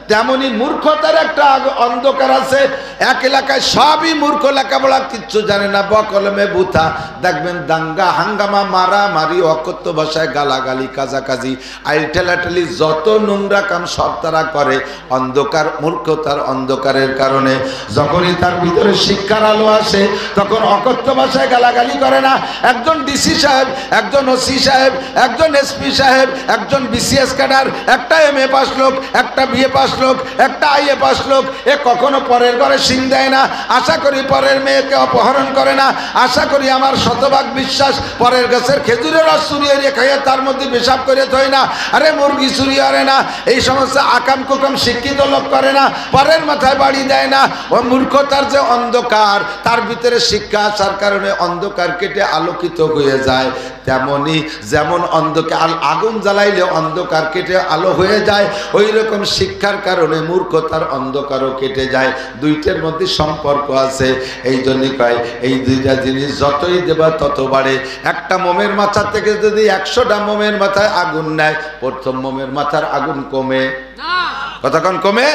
তেমনি মূর্খতার একটা অন্ধকার আছে। এক এলাকায় সবই মূর্খ, লেখাপড়া কিচ্ছু জানে না, বকলমে বুথা। দেখবেন দাঙ্গা হাঙ্গামা, মারামারি, অকথ্য ভাষায় গালাগালি, কাজাকাজি, আইল ঠেলাঠেলি, যত নোংরা কাম সব তারা করে অন্ধকার, মূর্খতার অন্ধকারের কারণে। যখনই তার ভিতরে শিক্ষার আলো আসে তখন অকথ্য ভাষায় গালাগালি করে না। একজন ডিসি সাহেব, একজন ওসি সাহেব, একজন এসপি সাহেব, একজন বিসিএস ক্যাডার, একটা MA পাস লোক, একটা BA পাস লোক, একটা IA পাস লোক, এ কখনো পরের ঘরে শিং দেয় না। আশা করি পরের মেয়েকে অপহরণ করে না। আশা করি, আমার শতভাগ বিশ্বাস, পরের গাছের খেজুরের রস চুরি হয়ে খাইয়ে তার মধ্যে পেশাব করে থয় না। আরে মুরগি চুরি করে না। এই সমস্ত আকাম কুকাম শিক্ষিত লোক করে না, পরের মাথায় বাড়ি দেয় না। ও মূর্খতার যে অন্ধকার, তার ভিতরে শিক্ষা আসার কারণে অন্ধকার কেটে আলোকিত হয়ে যায়। তেমনি যেমন অন্ধকার আগুন জ্বালাইলে অন্ধকার কেটে আলো হয়ে যায়, ওই রকম শিক্ষার কারণে মূর্খতার অন্ধকারও কেটে যায়। দুইটার মধ্যে সম্পর্ক আছে। এই জন্যই কয়, এই দুইটা জিনিস যতই দেবা তত বাড়ে। একটা মোমের মাথা থেকে যদি 100টা মোমের মাথায় আগুন নেয়, প্রথম মোমের মাথার আগুন কমে কতক্ষণ কমে?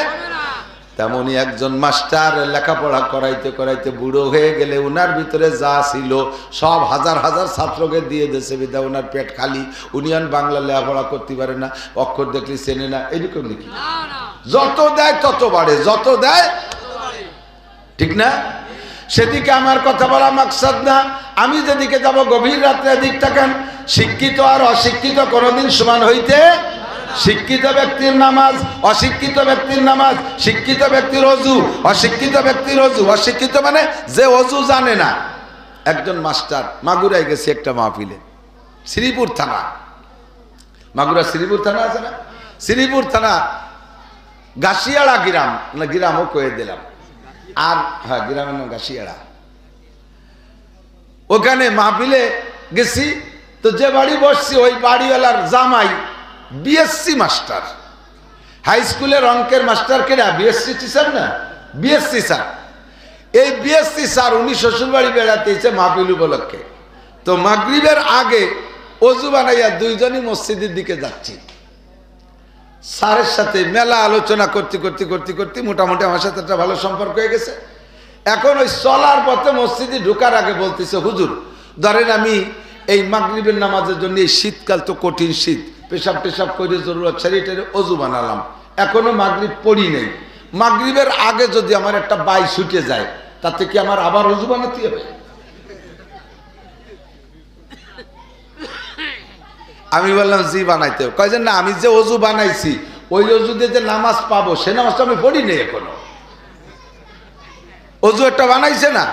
তেমনি একজন মাস্টার লেখাপড়া করাইতে করাইতে বুড়ো হয়ে গেলে উনার ভিতরে যা ছিল সব হাজার হাজার ছাত্রকে দিয়ে দেশে বিদ্যা, উনার পেট খালি। উনি আর বাংলা লেখাপড়া করতে পারে না, অক্ষর দেখলে চেনে না, এরকম নাকি? যত দেয় তত বাড়ে, যত দেয়, ঠিক না? সেদিকে আমার কথা বলা মাকসাদ না। আমি যেদিকে যাব গভীর রাত্রে দিক থাকেন। শিক্ষিত আর অশিক্ষিত কোনোদিন সমান হইতে। শিক্ষিত ব্যক্তির নামাজ, অশিক্ষিত ব্যক্তির নামাজ, শিক্ষিত ব্যক্তির অজু, অশিক্ষিত ব্যক্তির অজু। অশিক্ষিত মানে যে অজু জানে না। একজন মাস্টার, মাগুরায় গেছে একটা মাহফিলে, শ্রীপুর থানা, মাগুরা শ্রীপুর থানা আছে না, শ্রীপুর থানা গাছিয়াড়া গ্রাম, না গ্রামও কয়ে দিলাম, আর হ্যাঁ গ্রামের নাম গাছিয়াড়া। ওখানে মাহফিলে গেছি তো যে বাড়ি বসছি ওই বাড়িওয়ালার জামাই BSc মাস্টার, হাই স্কুলের অঙ্কের মাস্টার কেনা, BSc টিচার না, BSc স্যার। এই BSc স্যার উনি শ্বশুর বাড়ি বেড়াতে এসে মাহফিল উপলক্ষে। তো মাগরিবের আগে অজু বানাইয়া দুইজনই মসজিদের দিকে যাচ্ছি। স্যারের সাথে মেলা আলোচনা করতে করতে করতে করতে মোটামুটি আমার সাথে একটা ভালো সম্পর্ক হয়ে গেছে। এখন ওই চলার পথে মসজিদে ঢোকার আগে বলতেছে, হুজুর ধরেন আমি এই মাগরিবের নামাজের জন্য, এই শীতকাল তো কঠিন শীত, পেশাব টেশাব করে জরুরত ছাড়িয়ে অজু বানালাম, এখনো মাগরিব পড়ি নেই। মাগরিবের আগে যদি আমার একটা বাই ছুটে যায় তাতে কি আমার আবার অজু বানাতে হবে? আমি বললাম জি বানাইতে হবে। কয় যে না, আমি যে অজু বানাইছি ওই অজু দিয়ে যে নামাজ পাবো সে নামাজটা আমি পড়ি নেই এখনো। অজু একটা বানাইছে না,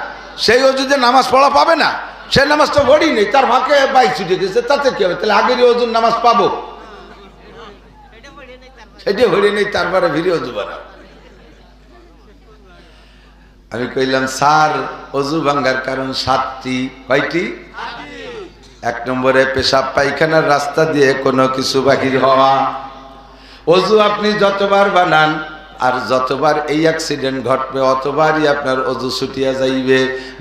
সেই অজু দিয়ে নামাজ পড়া পাবে না, সে নামাজটা পড়ি নেই, তার ভাগে বাই ছুটে গেছে, তাতে কি হবে? তাহলে আগের অজুর নামাজ পাবো, সেটা হয়ে নেই, তারপরে ভিড়ে অজু বানাও। আমি কইলাম স্যার অজু ভাঙ্গার কারণ 7টি। কয়টি? 1 নম্বরে পেশাব পায়খানার রাস্তা দিয়ে কোনো কিছু বাহির হওয়া। অজু আপনি যতবার বানান আর যতবার এই অ্যাক্সিডেন্ট ঘটবে অতবারই আপনার অজু ছুটিয়া যাইবে।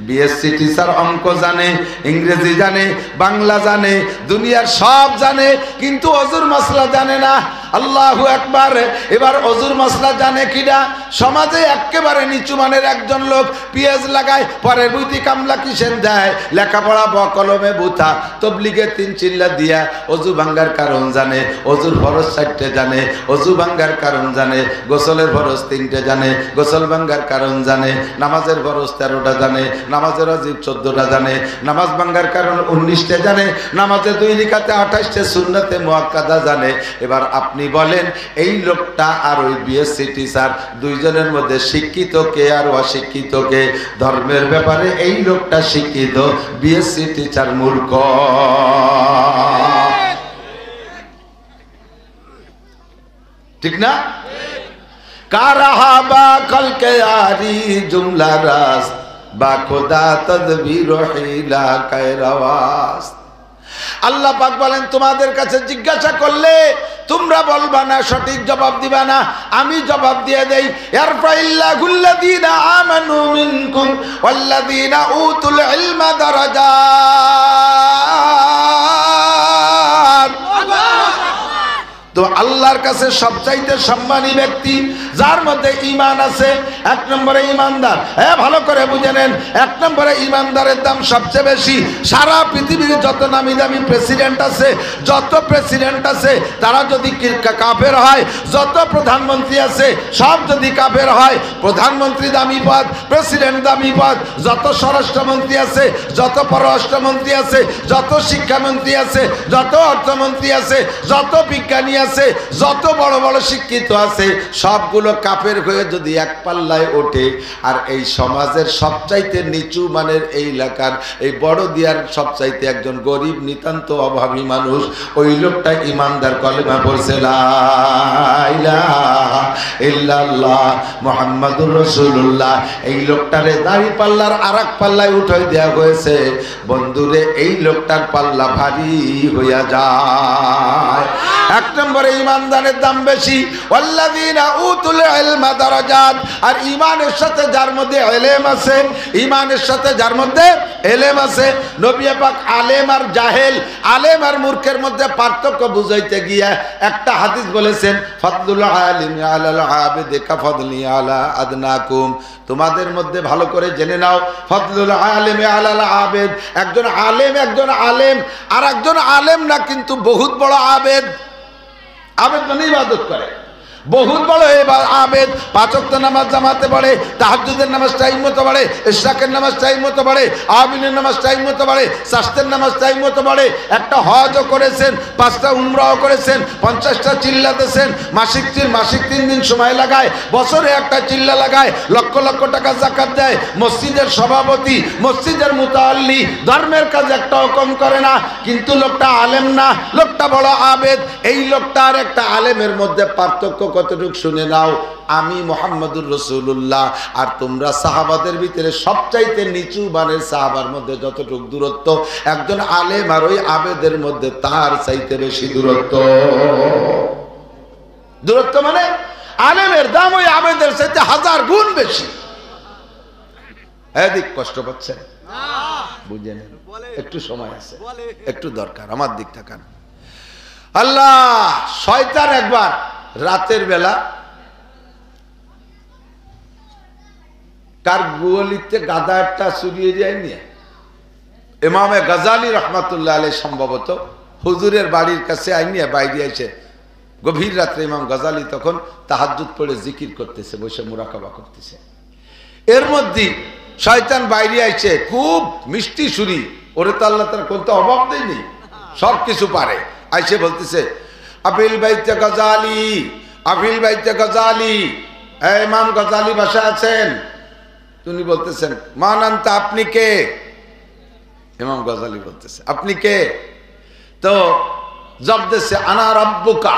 BSc টিচার অঙ্ক জানে, ইংরেজি জানে, বাংলা জানে, দুনিয়ার সব জানে, কিন্তু অজুর মশলা জানে না। আল্লাহু আকবার। এবার অজুর মশলা জানে কিনা? সমাজে একেবারে নিচু মানের একজন লোক পেঁয়াজ লাগায়, পরের বুঝি কামলা কিসেন দেয়, লেখাপড়া বকলমে বুথা, তবলিগে 3 চিল্লা দিয়া অজু ভাঙ্গার কারণ জানে, অজুর ফরজ 4টে জানে, অজু ভাঙ্গার কারণ জানে, গোসলের ফরজ 3টে জানে, গোসল ভাঙ্গার কারণ জানে, নামাজের ফরজ 13টা জানে, নামাজের ওয়াজিব 14টা জানে, নামাজ ভাঙ্গার কারণ 19টে জানে, নামাজের 2 রাকাতে 28টে সুন্নতে মুআক্কাদা জানে। এবার আপনি বলেন এই লোকটা আর ওই BSc টিচার দুইজনের মধ্যে শিক্ষিত কে আর অশিক্ষিত কে? ধর্মের ব্যাপারে এই লোকটা শিক্ষিত, BSc টিচার মূর্খ। ঠিক না? কারাহা বা কলকে আরি জুমলা রাস বা খোদা তদবির হিলা কায়রাওয়াস। আল্লাহ পাক বলেন তোমাদের কাছে জিজ্ঞাসা করলে তোমরা বলবা না, সঠিক জবাব দিবা না, আমি জবাব দিয়ে দেই। ইয়ারফাইল্লাহুল্লাযীনা আমানু মিনকুম ওয়াল্লাযীনা উতুল ইলমা দারাজাত। তো আল্লাহর কাছে সবচাইতে সম্মানী ব্যক্তি যার মধ্যে ঈমান আছে। এক নম্বরে ঈমানদার। ভালো করে বুঝে নেন, এক নম্বরে ঈমানদারের দাম সবচেয়ে বেশি। সারা পৃথিবীর যত নামি দামি প্রেসিডেন্ট আছে, যত প্রেসিডেন্ট আছে তারা যদি কাফের হয়, যত প্রধানমন্ত্রী আছে সব যদি কাফের হয়, প্রধানমন্ত্রী দামি পদ, প্রেসিডেন্ট দামি পদ, যত স্বরাষ্ট্রমন্ত্রী আছে, যত পররাষ্ট্রমন্ত্রী আছে, যত শিক্ষামন্ত্রী আছে, যত অর্থমন্ত্রী আছে, যত বিজ্ঞানী আছে, যত বড় বড় শিক্ষিত আছে, সবগুলো কাফের হয়ে যদি এক পাল্লায় ওঠে, আর এই সমাজের সবচাইতে নিচু মানের এই এলাকার এই বড় দিয়ার সবচাইতে একজন গরিব নিতান্ত অভাবী মানুষ, ওই লোকটা ঈমানদার কলেমা পড়ছে লা ইলাহা ইল্লাল্লাহ মুহাম্মাদুর রাসূলুল্লাহ, এই লোকটারে দাড়ি পাল্লার আরেক পাল্লায় উঠাই দেওয়া হয়েছে। বন্ধুরে, এই লোকটার পাল্লা ভারী হইয়া যায়। এক নম্বরে ঈমানদারের দাম বেশি। ওয়াল্লাযীনা উতুল ইলমা দারাজাত, আর ঈমানের সাথে যার মধ্যে ইলম আছে, ঈমানের সাথে যার মধ্যে ইলম আছে। নবী পাক আলেম আর জাহেল, আলেম আর মূর্খের মধ্যে পার্থক্য বুঝাইতে গিয়া একটা হাদিস বলেছেন, ফাদলুল আলিমি আলাল আবিদি কাফাদলি আলা আদনাকুম। তোমাদের মধ্যে ভালো করে জেনে নাও, ফাদলুল আলিমি আলাল আবিদ, একজন আলেম আর একজন আলেম না, কিন্তু বহুত বড় আবেদ। আবেদ মানে ইবাদত করে, বহুত বড় আবেদ। 5 ওয়াক্ত নামাজ জামাতে পড়ে, তাহাজ্জুদের নামাজ টাইম মতো পড়ে, ইশরাকের নামাজ টাইম মতো পড়ে, আবিনের নামাজ টাইম মতো পড়ে, শাস্তের নামাজ টাইম মতো পড়ে। একটা হজও করেছেন, 5টা উমরাও করেছেন, 50টা চিল্লা দিয়েছেন, মাসিক 3 দিন সময় লাগায়, বছরে একটা চিল্লা লাগায়, লক্ষ লক্ষ টাকা যাকাত দেয়, মসজিদের সভাপতি, মসজিদের মুতাআল্লি, ধর্মের কাজ একটাও কম করে না, কিন্তু লোকটা আলেম না, লোকটা বড় আবেদ। এই লোকটা আর একটা আলেমের মধ্যে পার্থক্য কতটুকু শুনে নাও। আমি মুহাম্মদুর রাসূলুল্লাহ আর তোমরা সাহাবাদের ভিতরে সবচাইতে নিচু মানের সাহাবার মধ্যে যতটুকু দূরত্ব, একজন আলেম আর ওই আবেদের মধ্যে তার চাইতে বেশি দূরত্ব। দূরত্ব মানে আলেমের দাম ওই আবেদের চাইতে 1000 গুণ বেশি। এদিক কষ্ট পাচ্ছে বুঝে নেন, একটু সময় আছে, একটু দরকার, আমার দিক তাকান। আল্লাহ, শয়তান একবার রাতের বেলা কার গোয়ালিতে গাদা একটা চুরিয়ে যায়নি, ইমামে গাজালি রহমাতুল্লাহ আলাইহি সম্ভবত হুজুরের বাড়ির কাছে আইনিয়া বাইরে আইছে গভীর রাত্রে। ইমাম গাজালি তখন তাহাজ্জুদ পড়ে জিকির করতেছে, বসে মুরাকাবা করতেছে। এর মধ্যে শয়তান বাইরে আইছে, খুব মিষ্টি সুরি, ওরে তো আল্লাহ তার কোনটা অভাব দেয়নি, সব কিছু পারে। আইসে বলতেছে, আবিল বাইতে গাজালি, আবিল বাইতে গাজালি, ইমাম গাজালি বাসা আছেন? তিনি বলতেছেন, মান আনতা, আপনি কে? ইমাম গাজালি বলতেছে, আপনি কে? তো জবাব দিচ্ছে, আনা রব্বুকা,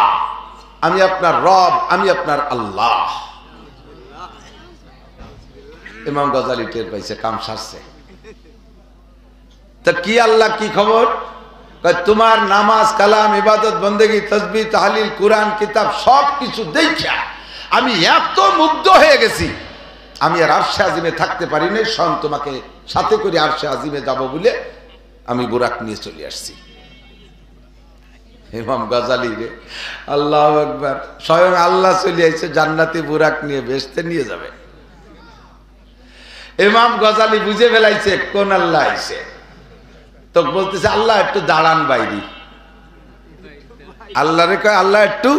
আমি আপনার রব, আমি আপনার আল্লাহ। ইমাম গাজালি টের পাইছে কাম সারছে। তা কি আল্লাহ, কি খবর? তোমার নামাজ, কালাম, ইবাদত, বন্দেগী, তাসবিহ, তাহলিল, কুরআন, কিতাব সব কিছু দেখা আমি এত মুগ্ধ হয়ে গেছি, আমি আর আরশে আজিমে থাকতে পারি নাই। স্বয়ং তোমাকে সাথে করে আরশে আজিমে যাব বলে আমি বুরাক নিয়ে চলে আসছি। ইমাম গাজালি রে, আল্লাহু আকবার, স্বয়ং আল্লাহ চলে আইছে জান্নাতে বুরাক নিয়ে, বেহেশতে নিয়ে যাবে। ইমাম গাজালি বুঝে ফেলাইছে কোন আল্লাহ আইছে। তো বলতেছে, আল্লাহ একটু দাঁড়ান বাইরে। আল্লাহ রে কয়, আল্লাহ একটু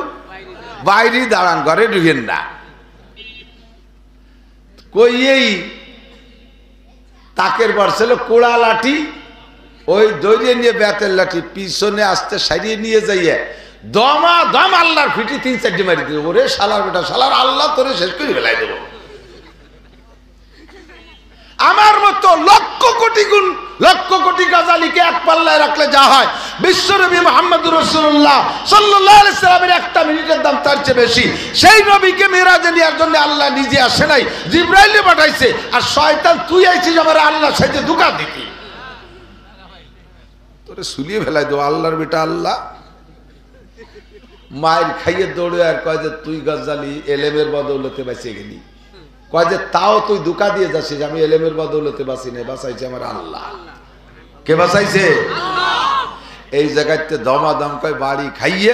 বাইরে দাঁড়ান, ঘরে ঢুকেন না। কইয়েই তাকের বাড়ছিল কোড়া লাঠি, ওই দৌড়ে নিয়ে ব্যাতের লাঠি পিছনে আসতে সারিয়ে নিয়ে যাইয়ে দমা দম আল্লাহর ফিটি 3-4 মারি দিল। ওরে শালার বেটা, শালার আল্লাহ তোরে শেষ করে ফেলাই দেব। আমার মতো লক্ষ কোটি গাজালিকে এক পাল্লায় রাখলে যা হয়, বিশ্বনবী মুহাম্মদুর রাসূলুল্লাহ সাল্লাল্লাহু আলাইহি সাল্লামের একটা মিনিটের দাম তার চেয়ে বেশি। সেই নবীকে মিরাজে নেওয়ার জন্য আল্লাহ নিজে আসে নাই, জিবরাইল পাঠাইছে। আর শয়তান, তুই আইছিস আমার আল্লাহ সাথে ধোঁকা দিতি, তোরে সুলিয়ে ফেলাই দেবো। আল্লাহর বেটা আল্লাহ মায়ের খাইয়ে দৌড়ে আর কয় যে তুই গাজালি এলেমের বদৌলতে বেঁচে গেলি। কয় যে তাও তুই ধোঁকা দিয়ে যাচ্ছিস, আমি এলেমের বদৌলতে বাঁচি নাই, বাঁচাইছে আমার আল্লাহ। কে বাঁচাইছে? এই জায়গাতে দমাদম কয় বাড়ি খাইয়ে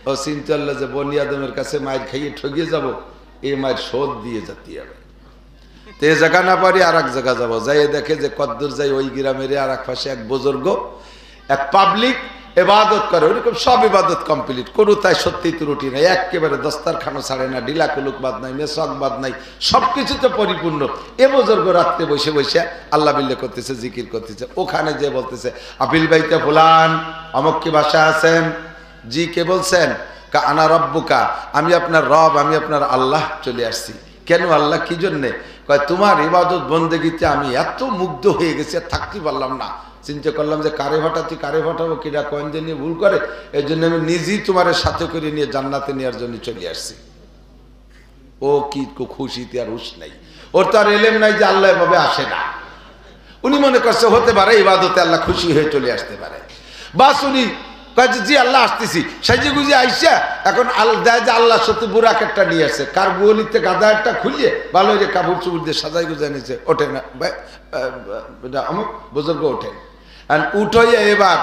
ও চিন্তা করলো যে বনি আদমের কাছে মায়ের খাইয়ে ঠকিয়ে যাব, এই মায়ের শোধ দিয়ে যেতে হবে। তো এ জায়গা না পারি আর এক জায়গা যাবো, যাই দেখে যে কদ্দূর যাই ওই গ্রামের আর এক পাশে এক বুজুর্গ এক পাবলিক ইবাদত করে, ওরকম সব ইবাদত কমপ্লিট, কোনো তাই সত্যি ত্রুটি নাই, একেবারে দস্তারখানা ছাড়ে না, ডিলা কুলুক বাদ নাই, মেসক বাদ নাই, সবকিছুতে পরিপূর্ণ। এ বুজুর্গ রাত্রে বসে বসে আল্লাহ বিল্লাহ করতেছে, জিকির করতেছে। ওখানে যে বলতেছে আপিল বাইতে ফুলান অমক কি বাসা আছেন? জি, কে বলছেন? আনা রব্বুকা, আমি আপনার রব, আমি আপনার আল্লাহ চলে আসছি। কেন আল্লাহ কি জন্যে? কয় তোমার ইবাদত বন্দেগীতে আমি এত মুগ্ধ হয়ে গেছি আর থাকতে পারলাম না। চিন্তা করলাম যে কারে ভাটাচ্ছি, কারে ভাটাবো, কিরা কয়েন যে নিয়ে ভুল করে, এই জন্য আমি নিজেই তোমার সাথে করে নিয়ে জান্নাতে নেওয়ার জন্য চলে আসছি। ও কি খুশিতে আর হুশ নাই, ওর তো আর এলেম নাই যে আল্লাহ এভাবে আসে না। উনি মনে করছে হতে পারে ইবাদতে আল্লাহ খুশি হয়ে চলে আসতে পারে। বাস উনি জি আল্লাহ আসতেছি, সাইজে গুজে আইসা এখন দেয় যে আল্লাহ সত্যি বুড়াক একটা নিয়ে আসছে, কার গোলিতে গাদা একটা খুলিয়ে ভালো যে কাপড় চুপড় দিয়ে সাজাই গুজাই নিয়েছে। ওঠে না আমার বুজুর্গ ওঠেন, উঠে এবার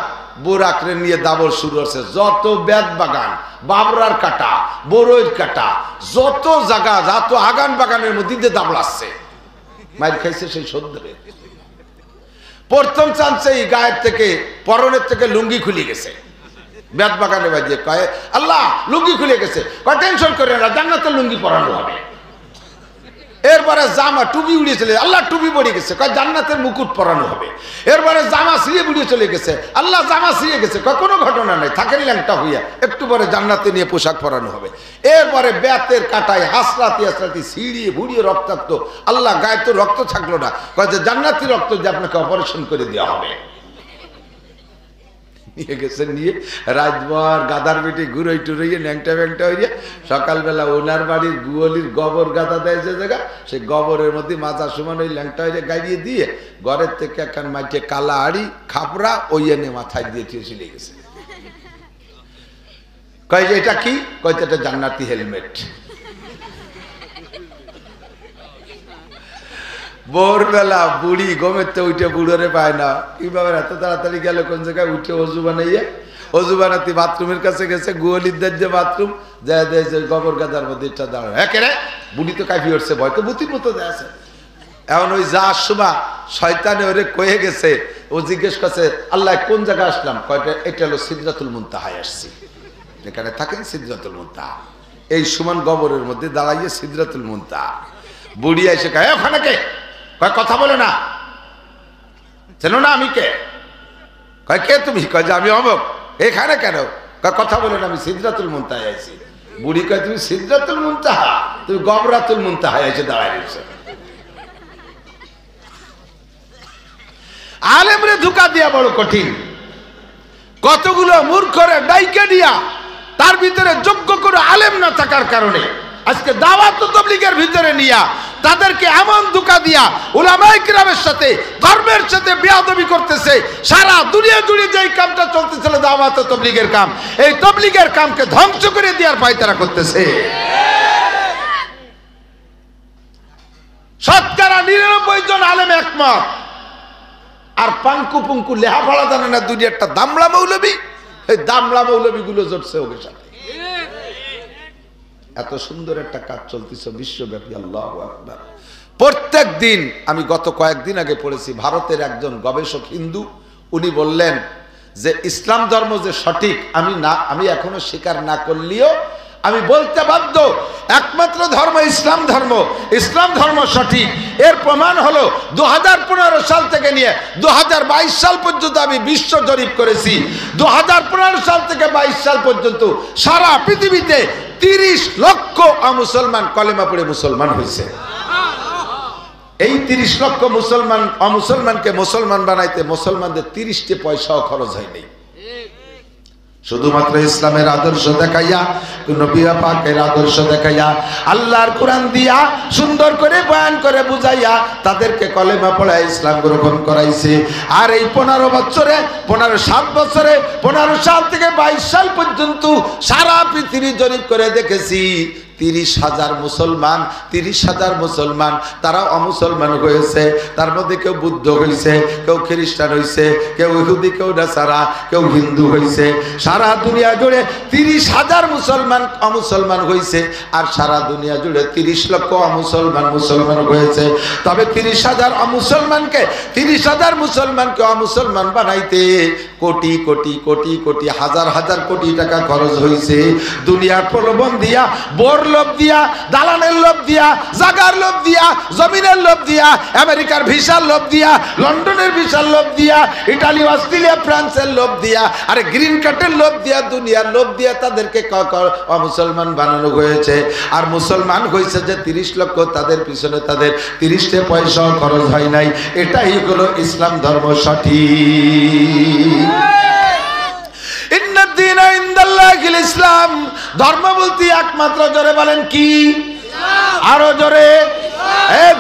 বুড়াকরে নিয়ে দাবর শুরু হচ্ছে। যত বেদ বাগান, বাবরার কাটা, বড়ইর কাটা, যত জায়গা, যত আগান বাগানের মধ্যে দিয়ে দাবড়াচ্ছে। মাইর খাইছে সেই সন্ধ্যে। প্রথম চান্সে গায়ের থেকে পরনের থেকে লুঙ্গি খুলে গেছে, বেদ বাগানে বাজিয়ে কয়ে আল্লাহ লুঙ্গি খুলে গেছে। কয় টেনশন করে না, জান্নাতের লুঙ্গি পরানো হবে। এরপরে জামা টুপি উড়িয়ে চলে, আল্লাহ টুপি পড়ে গেছে, কয় জান্নাতের মুকুট পরানো হবে। এরপরে জামা ছিঁড়ে উড়িয়ে চলে গেছে, আল্লাহ জামা ছিঁড়ে গেছে, কয় কোনো ঘটনা নাই, থাকেন ল্যাংটা হইয়া, একটু পরে জান্নাতে নিয়ে পোশাক পরানো হবে। এরপরে বেতের কাটায় হাসরাতি হাসরাতি ছিঁড়িয়ে ভুড়িয়ে রক্তাক্ত, আল্লাহ গায়ে তো রক্ত থাকলো না, কয় যে জান্নাতি রক্ত যে আপনাকে অপারেশন করে দেওয়া হবে। নিয়ে গেছে, নিয়ে রাজভর গাদার বেটে ঘুরোই টুরইয়ে ন্যাংটা ব্যাংটা হইয়া সকালবেলা ওনার বাড়ির গুয়লির গোবর গাদা দেয় যে জায়গা, সেই গোবরের মধ্যে মাথা সমান ওই ল্যাংটা হইয়া গাইয়ে দিয়ে ঘরের থেকে একখান মাইকে কালা আড়ি খাপড়া ওই এনে মাথায় দিয়ে চলে গেছে। কয় যে এটা কি? কয় এটা জান্নাতি হেলমেট। ভোরবেলা বুড়ি গমের তো উঠে বুড়োরে পায় না, কিভাবে এত তাড়াতাড়ি গেল কোন জায়গায় উঠে অজু বানাইয়া, অজু বানাতে বাথরুমের কাছে গেছে, গোয়ালিদের যে বাথরুম যায় গোবর গাদার মধ্যে দাঁড়ায়। হ্যাঁ কে রে? বুড়ি তো কাফি উঠছে, ভয় তো বুতির মতো আছে। এখন ওই যাওয়ার সময় শয়তানে ওরে কয়ে গেছে, ও জিজ্ঞেস করছে আল্লাহ কোন জায়গায় আসলাম? কয়টা এটা হলো সিদরাতুল মুনতাহায় আসছি, যেখানে থাকেন সিদরাতুল মুনতাহা। এই সমান গোবরের মধ্যে দাঁড়াইয়ে সিদরাতুল মুনতাহা। বুড়ি এসে কয় ওখানে কে? কয় কথা বলে না, চেনো না আমি কে? কয় কে তুমি? কয় যে আমি অমুক। এখানে কেন? কয় কথা বলে না, আমি সিদরাতুল মুনতাহায় আইছি। বুড়ি কয় তুমি সিদরাতুল মুনতাহা, তুমি গবরাতুল মুনতাহায় এসে দাঁড়ায় রয়েছে। আলেমরে ধোঁকা দিয়া বড় কঠিন। কতগুলো মূর্খরে ডাইকে দিয়া তার ভিতরে যোগ্য করে আলেম না থাকার কারণে আজকে দাওয়াত তাবলীগের ভিতরে নিয়া তাদেরকে এমন ধোঁকা দিয়া উলামায়ে কিরামের সাথে ধর্মের সাথে বেয়াদবি করতেছে। সারা দুনিয়া জুড়ে যেই কামটা চলতেছিল দাওয়াত তাবলীগের কাম, এই তাবলীগের কামকে ধ্বংস করে দেওয়ার পায়তারা করতেছে। শতকরা ৯৯ জন আলেম একমত, আর পাঙ্কু পুঙ্কু লেহাপড়া জানে না দুই একটা দামড়া মৌলবী, এই দামড়া মৌলবী গুলো জড়ছে ওকে সাথে। এত সুন্দর একটা কাজ চলতেছে বিশ্বব্যাপী। আল্লাহু আকবার। প্রত্যেক দিন আমি গত কয়েকদিন আগে পড়েছি, ভারতের একজন গবেষক হিন্দু, উনি বললেন যে ইসলাম ধর্ম যে সঠিক আমি এখনো স্বীকার না করলেও আমি বলতে বাধ্য, একমাত্র ধর্ম ইসলাম ধর্ম, ইসলাম ধর্ম সঠিক। এর প্রমাণ হলো 2015 সাল থেকে নিয়ে 2022 সাল পর্যন্ত আমি বিশ্ব জরিপ করেছি। 2015 সাল থেকে 22 সাল পর্যন্ত সারা পৃথিবীতে 30 লক্ষ অমুসলমান কলেমা পড়ে মুসলমান হয়েছে। এই 30 লক্ষ অমুসলমানকে মুসলমান বানাইতে মুসলমানদের 30টি পয়সাও খরচ হয়নি। শুধুমাত্র ইসলামের আদর্শ দেখাইয়া, নবী পাকের আদর্শ দেখাইয়া, আল্লাহর কোরআন দিয়া সুন্দর করে বয়ান করে বুঝাইয়া তাদেরকে কলেমা পড়ায় ইসলাম গ্রহণ করাইছে। আর এই 7 বছরে 15 সাল থেকে 22 সাল পর্যন্ত সারা পৃথিবী জরিপ করে দেখেছি 30,000 মুসলমান, 30,000 মুসলমান তারা অমুসলমান হয়েছে। তার মধ্যে কেউ বুদ্ধ হয়েছে, কেউ খ্রিস্টান হয়েছে, কেউ ইহুদি, কেউ নাসারা, কেউ হিন্দু হয়েছে। সারা দুনিয়া জুড়ে 30,000 মুসলমান অমুসলমান হয়েছে, আর সারা দুনিয়া জুড়ে 30 লক্ষ মুসলমান হয়েছে। তবে 30,000 অমুসলমানকে 30,000 মুসলমানকে অমুসলমান বানাইতে কোটি কোটি কোটি কোটি হাজার হাজার কোটি টাকা খরচ হয়েছে। দুনিয়ার প্রলোভন দিয়া, বোর লোভ দিয়া, দালানের লোভ দিয়া, জাগার লোভ দিয়া, জমিনের লোভ দিয়া, আমেরিকার ভিসার লোভ দিয়া, লন্ডনের ভিসার লোভ দিয়া, ইটালি, অস্ট্রেলিয়া, ফ্রান্সের লোভ দিয়া, আরে গ্রিন কার্ডের লোভ দিয়া, দুনিয়ার লোভ দিয়া তাদেরকে অমুসলমান বানানো হয়েছে। আর মুসলমান হয়েছে যে 30 লক্ষ, তাদের পিছনে তাদের 30 পয়সাও খরচ হয় নাই। এটাই হলো ইসলাম ধর্ম সঠিক। ইন্নাদ-দীনা ইনদাল্লাহিল ইসলাম। ধর্ম বলতে একমাত্র, জোরে বলেন কি? আরো জোরে।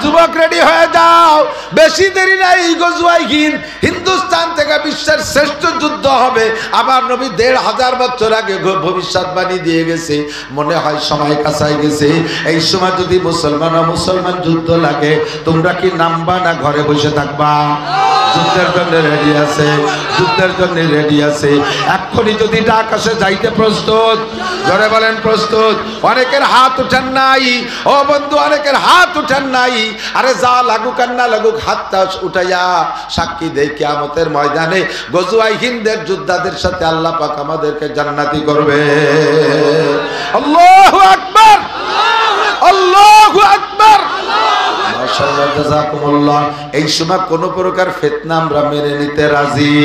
যুবক রেডি হয়ে যাও, বেশি দেরি নাই। গজওয়ায়ে হিন্দ, হিন্দুস্তান থেকে বিশ্বের শ্রেষ্ঠ যুদ্ধ হবে। আবার নবী 1500 বছর আগে ভবিষ্যৎবাণী দিয়ে গেছে। মনে হয় সময় কাছাই গেছে। এই সময় যদি মুসলমান ও মুসলমান যুদ্ধ লাগে, তোমরা কি নামবা না ঘরে বসে থাকবা? যুদ্ধের জন্য রেডি আছে, যুদ্ধের জন্য রেডি আছে। এক্ষুনি যদি আকাশে যাইতে প্রস্তুত, ধরে বলেন প্রস্তুত। অনেকের হাত উঠান নাই ও বন্ধু, অনেকের হাত উঠান নাই। আরে যা লাগুক আর না লাগুক, হাতটা উঠাইয়া সাক্ষী দেই কিয়ামতের ময়দানে গজওয়ায়ে হিন্দের যোদ্ধাদের সাথে আল্লাহ পাক আমাদেরকে জান্নাতি করবে। আল্লাহু আকবার, আল্লাহু আকবার। মাশাআল্লাহ, জাযাকুমুল্লাহ। এই সময় কোন প্রকার ফিতনা আমরা মেনে নিতে রাজি।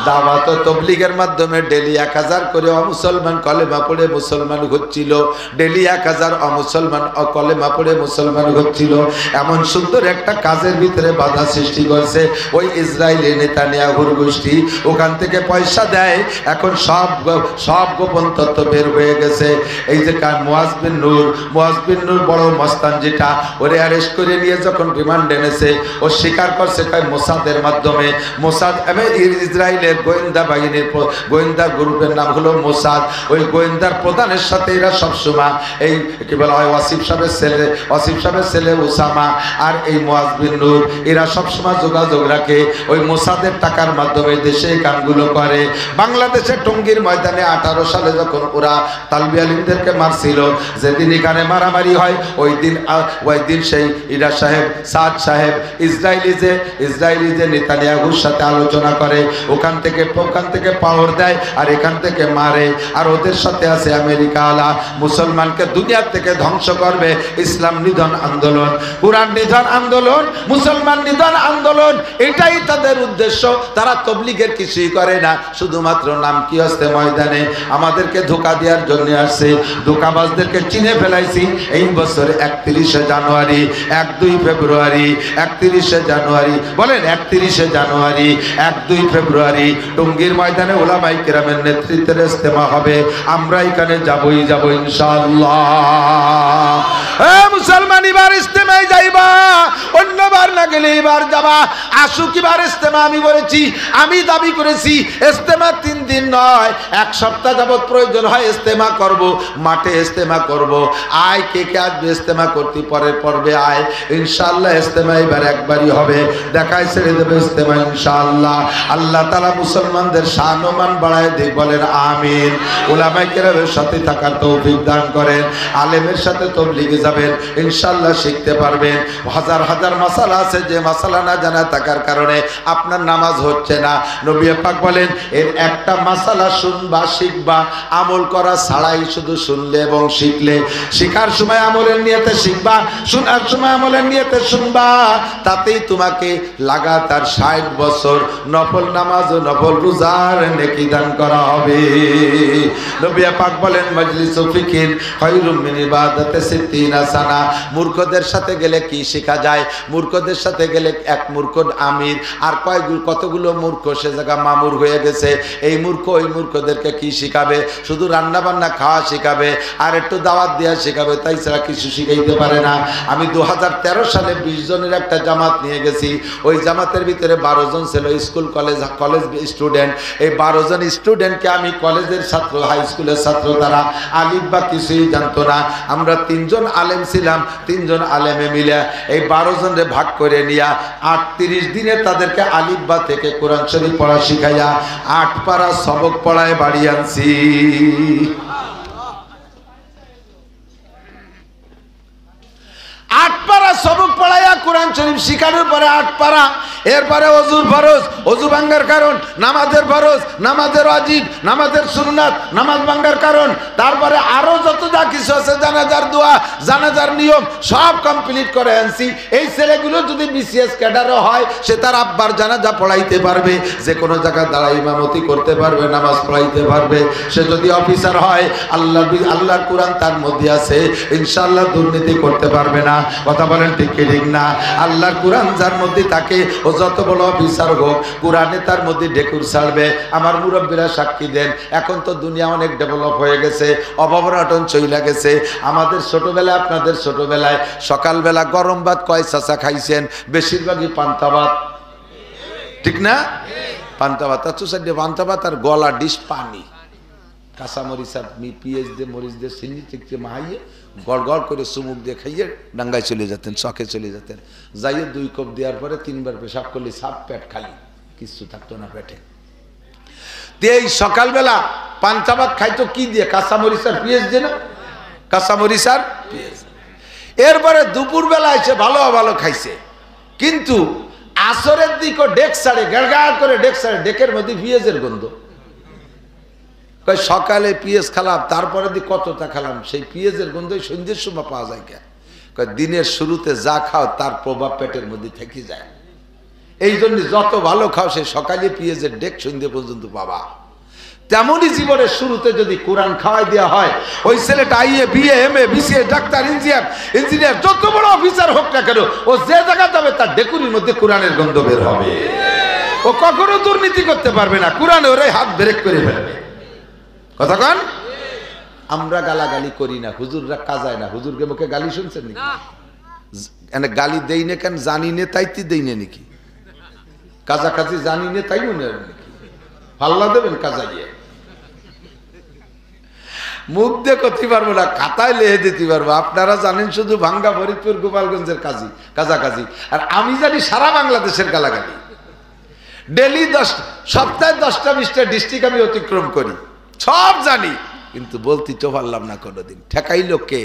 দাওয়াত ও তাবলীগের মাধ্যমে ডেলি 1000 করে অমুসলমান কলেমা পড়ে মুসলমান হচ্ছিল। ডেলি 1000 অমুসলমান কলেমা পড়ে মুসলমান হচ্ছিল। এমন সুন্দর একটা কাজের ভিতরে বাধা সৃষ্টি করছে ওই ইসরায়েলি নেতানিয়াহুর গোষ্ঠী। ওখান থেকে পয়সা দেয়। এখন সব গোপন তথ্য বের হয়ে গেছে। এই যে মুয়াজ বিন নূর বড় মস্তান, যেটা ওরে অ্যারেস্ট করে নিয়ে যখন রিমান্ড এনেছে, ও স্বীকার করছে মোসাদের মাধ্যমে। মোসাদ ইসরায়েলের গোয়েন্দা বাহিনীর গোয়েন্দা গ্রুপের নাম হলো মোসাদ। ওই গোয়েন্দার প্রধানের সাথে এরা সবসময় এই কি বলা হয়, ওয়াসিফ সাহেবের ছেলে উসামা আর এই মুয়াজ বিন নূর, এরা সবসময় যোগাযোগ রাখে। ওই মোসাদের টাকার মাধ্যমে দেশে কামগুলো করে। বাংলাদেশের টঙ্গীর ময়দানে 18 সালে যখন ওরা তালবি আলিমদেরকে মারছিল, যেদিন এখানে মারামারি হয়, ওই দিন সেই ইরা সাহেব, সাদ সাহেব ইসরায়েলি যে নেতানিয়াহুর সাথে আলোচনা করে, ওখান থেকে পাওয়ার দেয় আর এখান থেকে মারে। আর ওদের সাথে আছে আমেরিকা আলা। মুসলমানকে দুনিয়া থেকে ধ্বংস করবে। ইসলাম নিধন আন্দোলন, কুরআন নিধন আন্দোলন, মুসলমান নিধন আন্দোলন, এটাই তাদের উদ্দেশ্য। তারা তাবলীগের কিছুই করে না, শুধুমাত্র নাম কি আসতে ময়দানে আমাদেরকে ধোঁকা দেওয়ার জন্য আসছে। ধোঁকাবাজদেরকে চিনে ফেলাইছি এই বছর 31 জানুয়ারি, 1-2 ফেব্রুয়ারি, 31 জানুয়ারি, বলেন 31 জানুয়ারি, 1-2 ফেব্রুয়ারি টঙ্গীর ময়দানে উলামায়ে কেরামের নেতৃত্বে ইজতেমা হবে। আমরা এখানে যাবই যাব ইনশাআল্লাহ। মুসলমান এবার ইজতেমায় যাইবা, অন্যবার না গেলে এবার যাবা। আসুক এবার ইজতেমা। আমি বলেছি, আমি দাবি করেছি ইজতেমা 3 দিন নয়, 1 সপ্তাহ যাবত প্রয়োজন হয় ইজতেমা করব, মাঠে ইজতেমা করব। আয় কে কে আসবে ইজতেমা করতে? পরের পর্বে আয়। ইনশাআল্লাহ ইজতেমা এবার একবারই হবে, দেখাই ছেড়ে দেবে ইজতেমা ইনশাআল্লাহ। আল্লাহ তাআলা মুসলমানদের শান ও মান বাড়ায় দিক, বলেন আমিন। উলামায়ে কেরামের সাথে থাকার তৌফিক দান করেন। আলেমের সাথে তাবলীগে যাবেন, ইনশাআল্লাহ শিখতে পারবেন। হাজার হাজার মাসালা আছে, যে মাসালা না জানা থাকার কারণে আপনার নামাজ হচ্ছে না। নবী পাক বলেন, এর একটা মাসালা শুনবা, শিখবা, আমল করা ছাড়াই শুধু শুনলে এবং শিখলে। শিখার সময় আমলের নিয়তে শিখবা, শোনার সময় আমলের নিয়তে শুনবা, তাতেই তোমাকে লাগাতার 60 বছর নফল নামাজ ও নফল রোজার নেকি দান করা হবে। নবী পাক বলেন, মাজলিসু ফিকির খায়রুম মিন ইবাদাতি 60 সানা। মূর্খদের সাথে গেলে কি শেখা যায়? মূর্খদের সাথে গেলে এক মূর্খ আমির আর কতগুলো মূর্খ সে জায়গা মামুর হয়ে গেছে। এই মূর্খ ওই মূর্খদেরকে কি শিখাবে? শুধু রান্না বান্না খাওয়া শিখাবে আর একটু দাওয়াত দেওয়া শিখাবে, তাই ছাড়া কিছু শিখাইতে পারে না। আমি 2013 সালে 20 জনের একটা জামাত নিয়ে গেছি। ওই জামাতের ভিতরে 12 জন ছিল স্কুল কলেজ স্টুডেন্ট। এই 12 জন স্টুডেন্টকে আমি কলেজের ছাত্র, হাই স্কুলের ছাত্র, তারা আলিফ বা কিছুই জানতো না। আমরা 3 জন আলেম ছিলাম, 3 জন আলেমে মিলে এই 12 জনরে ভাগ করে নিয়া 38 দিনে তাদেরকে আলিফ বা থেকে কোরআন শরীফ পড়া শিখাইয়া 8 পারা সবক পড়ায় বাড়ি আনছি। 8 পারা সবক পড়াইয়া কোরআন শরীফ শিখানোর পরে 8 পারা, এরপরে অজুর ফরজ, অজু ভাঙ্গার কারণ, নামাজের ফরজ, নামাজের ওয়াজিব, নামাজের সুন্নাত, নামাজ ভাঙ্গার কারণ, তারপরে আরো যত যা কিছু আছে, জানাজার দোয়া, জানাজার নিয়ম সব কমপ্লিট করে আনছি। এই ছেলেগুলো যদি বিসিএস ক্যাডারও হয়, সে তার আব্বার জানাজা পড়াইতে পারবে, যে কোনো জায়গায় দাঁড়ায় ইমামতি করতে পারবে, নামাজ পড়াইতে পারবে। সে যদি অফিসার হয়, আল্লাহর কোরআন তার মধ্যে আছে, ইনশাআল্লাহ দুর্নীতি করতে পারবে না। কথা বলেন ঠিক কি ঠিক না? আল্লাহর কোরআন যার মধ্যে থাকে, ও যত বড় অফিসার হোক, কোরআনে তার মধ্যে ডেকুর ছাড়বে। আমার মুরব্বীরা সাক্ষী দেন, এখন তো দুনিয়া অনেক ডেভেলপ হয়ে গেছে, অভাবনাটন চইলা গেছে। আমাদের ছোটবেলায়, আপনাদের ছোটবেলায় সকালবেলা গরম ভাত কয় চাচা খাইছেন? বেশিরভাগই পান্তা ভাত, ঠিক না? পান্তা ভাত, পান্তা ভাত আর গলা ডিশ পানি, কাঁচা মরিচ আর পিঁয়াজ দিয়ে, মরিচ দিয়ে, চিনি থেকে মাহাইয়ে গড় গড় করে চুমুক দিয়ে খাইয়ে ডাঙ্গায় চলে যেতেন, শখে চলে যেতেন। যাইয়ে 2 কাপ দেওয়ার পরে 3 বার পেশাব করলে সাপ পেট খালি, কিছু থাকতো না পেটে। এই সকালবেলা পান্তা ভাত খাইতো কি দিয়ে? কাঁচা মরিচ আর পেঁয়াজ দিয়ে না? কাঁচা মরিচ আর পেঁয়াজ। এরপরে দুপুরবেলা এসে ভালো ভালো খাইছে, কিন্তু আসরের দিকে ডেক ছাড়ে, গাড় করে ডেক ছাড়ে, ডেকের মধ্যে পেঁয়াজের গন্ধ। সকালে পেঁয়াজ খেলাম, তারপরে দিয়ে কতটা খেলাম, সেই পেঁয়াজের গন্ধই সন্ধ্যের সময় পাওয়া যায়। কে দিনের শুরুতে যা খাও তার প্রভাব পেটের মধ্যে থেকে যায়। এই জন্য যত ভালো খাও, সে সকালে পেঁয়াজের ডেক সন্ধ্যে পর্যন্ত পাবা। তেমনই জীবনের শুরুতে যদি কোরআন খাওয়াই দেওয়া হয়, ওই ছেলেটা IA, BA, MA, BCA, doctor, engineer যত বড় অফিসার হোক না কেন, ও যে জায়গা যাবে তার ডেকুরির মধ্যে কোরআনের গন্ধ বের হবে। ও কখনো দুর্নীতি করতে পারবে না, কোরআনে ওরাই হাত ব্রেক করে ফেলবে। কথা কন? আমরা গালাগালি করি না, হুজুররা কাজায় না। হুজুরকে মুখে গালি শুনছেন নাকি? গালি দেই না কেন? জানি নে তাইতে দেই না নাকি? কাজাকাজি জানি নে তাই মনে হয় নাকি? পাল্লা দেবেন কাজাইয়ে? মুখ দিয়ে করতে পারবো না, খাতায় লেহে দিতে পারবো। আপনারা জানেন শুধু ভাঙ্গা, ফরিদপুর, গোপালগঞ্জের কাজাকাজি, আর আমি জানি সারা বাংলাদেশের গালাগালি। ডেলি সপ্তাহে 10টা-20টা ডিস্ট্রিক্ট আমি অতিক্রম করি, সব জানি, কিন্তু বলতে তো পারলাম না কোনোদিন। ঠেকাইল কে?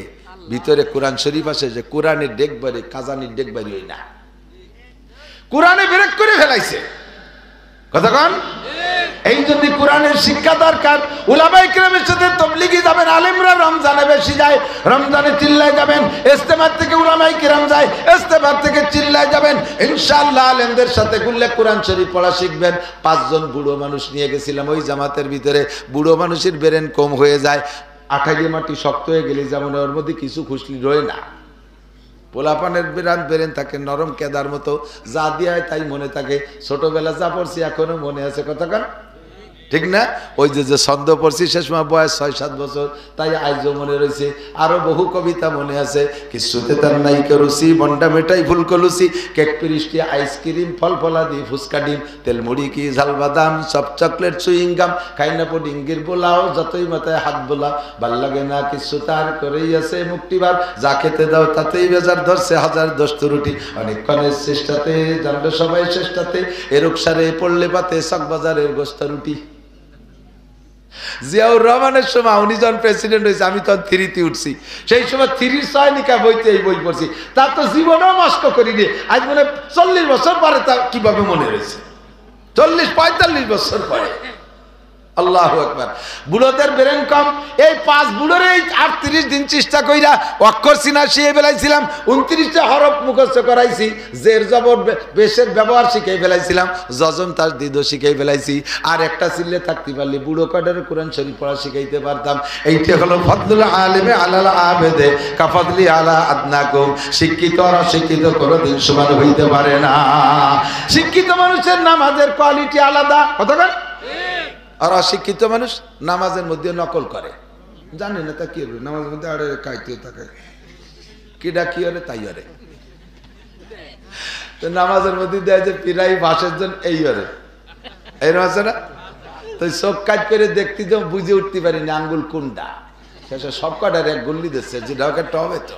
ভিতরে কোরআন শরীফ আছে, যে কোরআনের ডেক বাড়ি, কাজানির ডেক বাড়ি হই না, কোরআনে ব্রেক করে ফেলাইছে। কথা কন? এই জন্য কোরআনের শিক্ষা দরকার। উলামায়ে কিরামের সাথে তাবলীগি যাবেন, আলেমরা রমজানে বেশি যায়, রমজানে চিল্লায় যাবেন। ইস্তেমার থেকে উলামায়ে কিরাম যায়, ইস্তেমার থেকে চিল্লায় যাবেন। ইনশাআল্লাহ আলেমদের সাথে ঘুরলে কোরআন শরীফ পড়া শিখবেন। 5 জন বুড়ো মানুষ নিয়ে গেছিলাম ওই জামাতের ভিতরে। বুড়ো মানুষের ব্রেন কম হয়ে যায়, আঠাইয়ে মাটি শক্ত হয়ে গেলে যেমন ওর মধ্যে কিছু খুশলি রয়ে না। পোলাপানের বেরেন থাকে নরম কেদার মতো, যা দিয়ে তাই মনে থাকে। ছোটবেলা যা পড়ছি এখনো মনে আছে। কথা কন? ঠিক না? ওই যে ছন্দ পড়ছি শেষ সময় বয়স 6-7 বছর, তাই আজও মনে রয়েছে। আরো বহু কবিতা মনে আছে। কিছুতে তার নাই কেরুসি, বন্ডা মেটাই ফুল কলুসি, কেক পিরিষ্টি, আইসক্রিম, ফল ফলাদি, ফুচকা ডিম, তেল মুড়ি কি ঝাল বাদাম, সব চকলেট চুইংগাম, খাইনা পুডিঙ্গির বোলাও, যতই মাথায় হাত বোলা, ভাল লাগে না কিছু তার করেই আছে মুক্তিবার, যা খেতে দাও তাতেই বেজার ধরছে, 1000 দস্ত রুটি, অনেকক্ষণের চেষ্টাতে জানবে সবাই চেষ্টাতে, এরক সারে পড়লে পাতে চকবাজারের গোস্তা রুটি। জিয়াউর রহমানের সময় উনি যখন প্রেসিডেন্ট হয়েছে, আমি তখন 3তে উঠছি। সেই সময় 3 সয়নিকা বইতে এই বই পড়ছি। তার তো জীবনেও মস্ক করিনি। আজ মনে 40 বছর পরে তা কিভাবে মনে রয়েছে, 40-45 বছর পরে। আল্লাহু আকবার। বুড়োদের ব্রেন কম। এই 5 বুড়োর এই 38 দিন চেষ্টা কইরা অক্ষর চিনা শিখে ফেলাইছিলাম, 29টা হরফ মুখস্থ করাইছি, জের জবর বেশের ব্যবহার শিখে ফেলাইছিলাম, যজম তার দিদ শিখে ফেলাইছি। আর একটা চিল্লে থাকতে পারলে বুড়ো কাডারে কোরআন শরীফ পড়া শিখাইতে পারতাম। এইটা হলো ফদলুল আলিমে আলাল আবেদে কাফদলি আলা আদনাকুম। শিক্ষিত আর অশিক্ষিত কোনোদিন সমান হইতে পারে না। শিক্ষিত মানুষের নামাজের কোয়ালিটি আলাদা। কথা বল। আর অশিক্ষিত মানুষ নামাজের মধ্যে নকল করে, জানে না তা কি হবে, নামাজের মধ্যে আরে কাইতে থাকে কিডা কি হরে তাই হরে। তো নামাজের মধ্যে দেয় যে পিরাই বাসের জন্য এই হরে, এরকম আছে না? তো চোখ কাজ করে দেখতে তো বুঝে উঠতে পারিনি আঙ্গুল কোনটা, শেষে সব কটার এক গুল্লি দিচ্ছে, যেটা একটা হবে তো।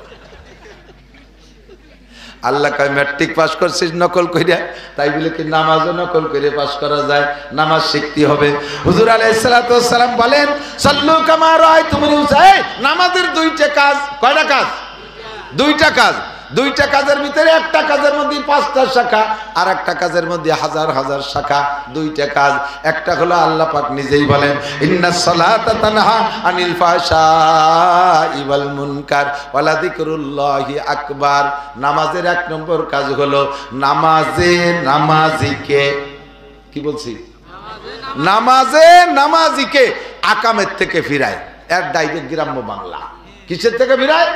আল্লাহ কয় ম্যাট্রিক পাস করছিস নকল কইরা, তাই বলে কি নামাজও নকল করে পাস করা যায়? নামাজ শিখতে হবে। হুজুর আলাইহিস সালাতু ওয়াস সালাম বলেন সাল্লু কামা রাআইতুমুনি উসাল্লি। নামাজের দুইটা কাজ, কয়টা কাজ? দুইটা কাজ। দুইটা কাজের ভিতরে একটা কাজের মধ্যে 5টা শাখা, আর একটা কাজের মধ্যে হাজার হাজার শাখা। দুইটা কাজ, একটা হলো আল্লাহ পাক নিজেই বলেন ইন্নাস সালাতা তানহা আনিল ফাহশাই ওয়াল মুনকার ওয়ালা যিকরুল্লাহি আকবার। নামাজের 1 নম্বর কাজ হলো নামাজে নামাজিকে, কি বলছি, নামাজে নামাজিকে আকামের থেকে ফিরায়। এর ডাইরেক্ট গ্রাম্য বাংলা, কিসের থেকে ফিরায়?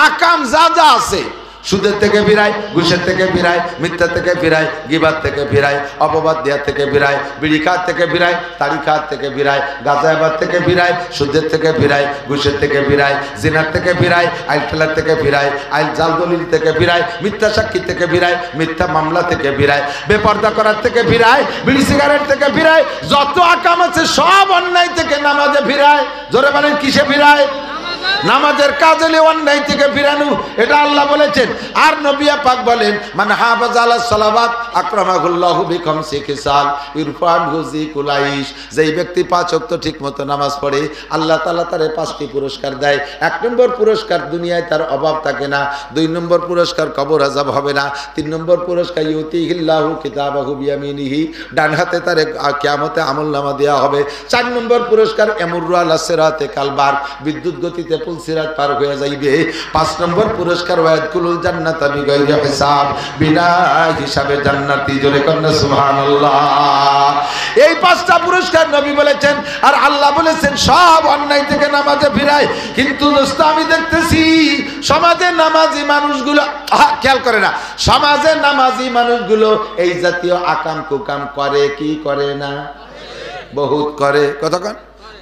আকাম যা যা আছে, সুদের থেকে ফিরায়, ঘুষের থেকে ফিরায়, মিথ্যা থেকে ফিরায়, গিবাত থেকে ফিরায়, অপবাদ দেওয়া থেকে ফিরায়, বিড়ি খাওয়ার থেকে ফিরায়, তাড়ি খাওয়ার থেকে ফিরায়, গাঁজাবাদ থেকে ফিরায়, সুদের থেকে ফিরায়, ঘুষের থেকে ফিরায়, জিনার থেকে ফিরায়, আইল খেলার থেকে ফিরায়, আইল জাল দলিল থেকে ফিরায়, মিথ্যা সাক্ষী থেকে ফিরায়, মিথ্যা মামলা থেকে ফিরায়, বেপর্দা করার থেকে ফিরায়, বিড়ি সিগারেট থেকে ফিরায়, যত আকাম আছে সব অন্যায় থেকে নামাজে ফিরায়। জোরে বলেন কিসে ফিরায়? নামাজের কাজ হলে অন্যায় থেকে ফিরানো, এটা আল্লাহ বলেছেন। আর নবী পাক বলেন মান হাফাযা আলাস সালাওয়াত আকরামাহুল্লাহু বিখামসি খিসাল ইরফানহু যিকুলাইশ। যেই ব্যক্তি 5 ওয়াক্ত ঠিকমতো নামাজ পড়ে আল্লাহ তাআলা তারে 5টি পুরস্কার দেয়। 1 নম্বর পুরস্কার দুনিয়ায় তার অভাব থাকে না, 2 নম্বর পুরস্কার কবর আযাব হবে না, 3 নম্বর পুরস্কার ইউতিহিল্লাহু কিতাবাহু বিয়ামিনিহি, ডান হাতে তারে কিয়ামতে আমলনামা দেওয়া হবে। 4 নম্বর পুরস্কার ইয়ামুরু আলা সিরাতে কালবার, বিদ্যুৎ গতিতে পুলসিরাত পার হয়ে যাইবে। 5 নম্বর পুরস্কার ওয়ায়াদকুলুল জান্নাতা বিগাইরি হিসাব, বিনা হিসাবে জান্নাতি। জোরে কন্না সুবহানাল্লাহ। এই 5টা পুরস্কার নবী বলেছেন, আর আল্লাহ বলেছেন সব অন্যায় থেকে নামাজে ফিরায়। কিন্তু দোস্ত আমি দেখতেছি সমাজে নামাজি মানুষগুলো খেয়াল করে না, সমাজে নামাজি মানুষগুলো এই জাতীয় আকাম কুকাম করে কি করে না? বহুত করে। কতক্ষণ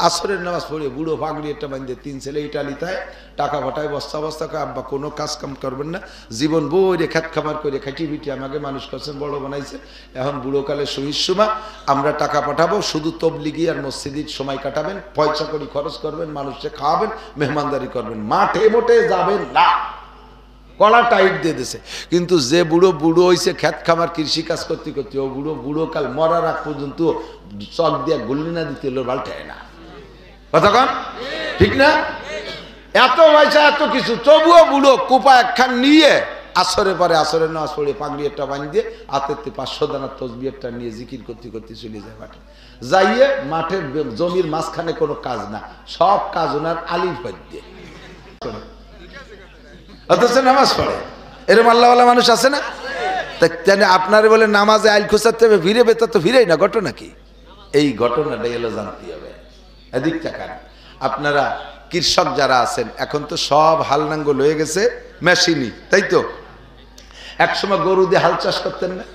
আসরের নামাজ পড়ে বুড়ো পাগড়ি একটা বাঁধে 3 ছেলে ইটালিতায় টাকা পাঠায় বস্তা বস্তা, আব্বা কোনো কাজ কাম করবেন না, জীবন বইরে খেত খাবার করে খাটি পিটি আমাকে মানুষ করছেন, বড় বানাইছে, এখন বুড়োকালে শহীদ সময় আমরা টাকা পাঠাবো, শুধু তবলিগি আর মসজিদের সময় কাটাবেন, পয়সা করে খরচ করবেন, মানুষকে খাওয়াবেন, মেহমানদারি করবেন, মাঠে মোটে যাবেন না। কলা টাইট দিয়ে দিছে। কিন্তু যে বুড়ো বুড়ো হয়েছে খেত খামার কৃষি কাজ করতে করতে, ও বুড়ো বুড়ো কাল মরার আগ পর্যন্ত চক দিয়া গুল্লি না দিতে হলো পাল্টায় না। কতক্ষণ ঠিক না? এত পয়সা এত কিছু, তবুও বুড়ো কুপা একখান নিয়ে আসরে পরে আসরের নামাজ পড়ে পাগড়ি একটা বানিয়ে দিয়ে হাতের 500 দানার তসবিহ একটা নিয়ে জিকির করতে করতে চলে যায় মাঠে। যাইয়ে মাঠের জমির মাঝখানে কোনো কাজ না, সব কাজ ওনার আলিফ বাদ দিয়ে, অথচ নামাজ পড়ে। এরকম আল্লাহওয়ালা মানুষ আছে না? আপনারা বলে নামাজে আইল খুঁচাতে হবে, ভিড়ে বেতা তো ভিড়েই না, ঘটনা কি? এই ঘটনাটাই এলো জানতে হবে। এদিক টাকা আপনারা কৃষক যারা আছেন, এখন তো সব হাল নাঙ্গল হয়ে গেছে মেশিনই, তাই তো? একসময় গরু দিয়ে হাল চাষ করতেন না?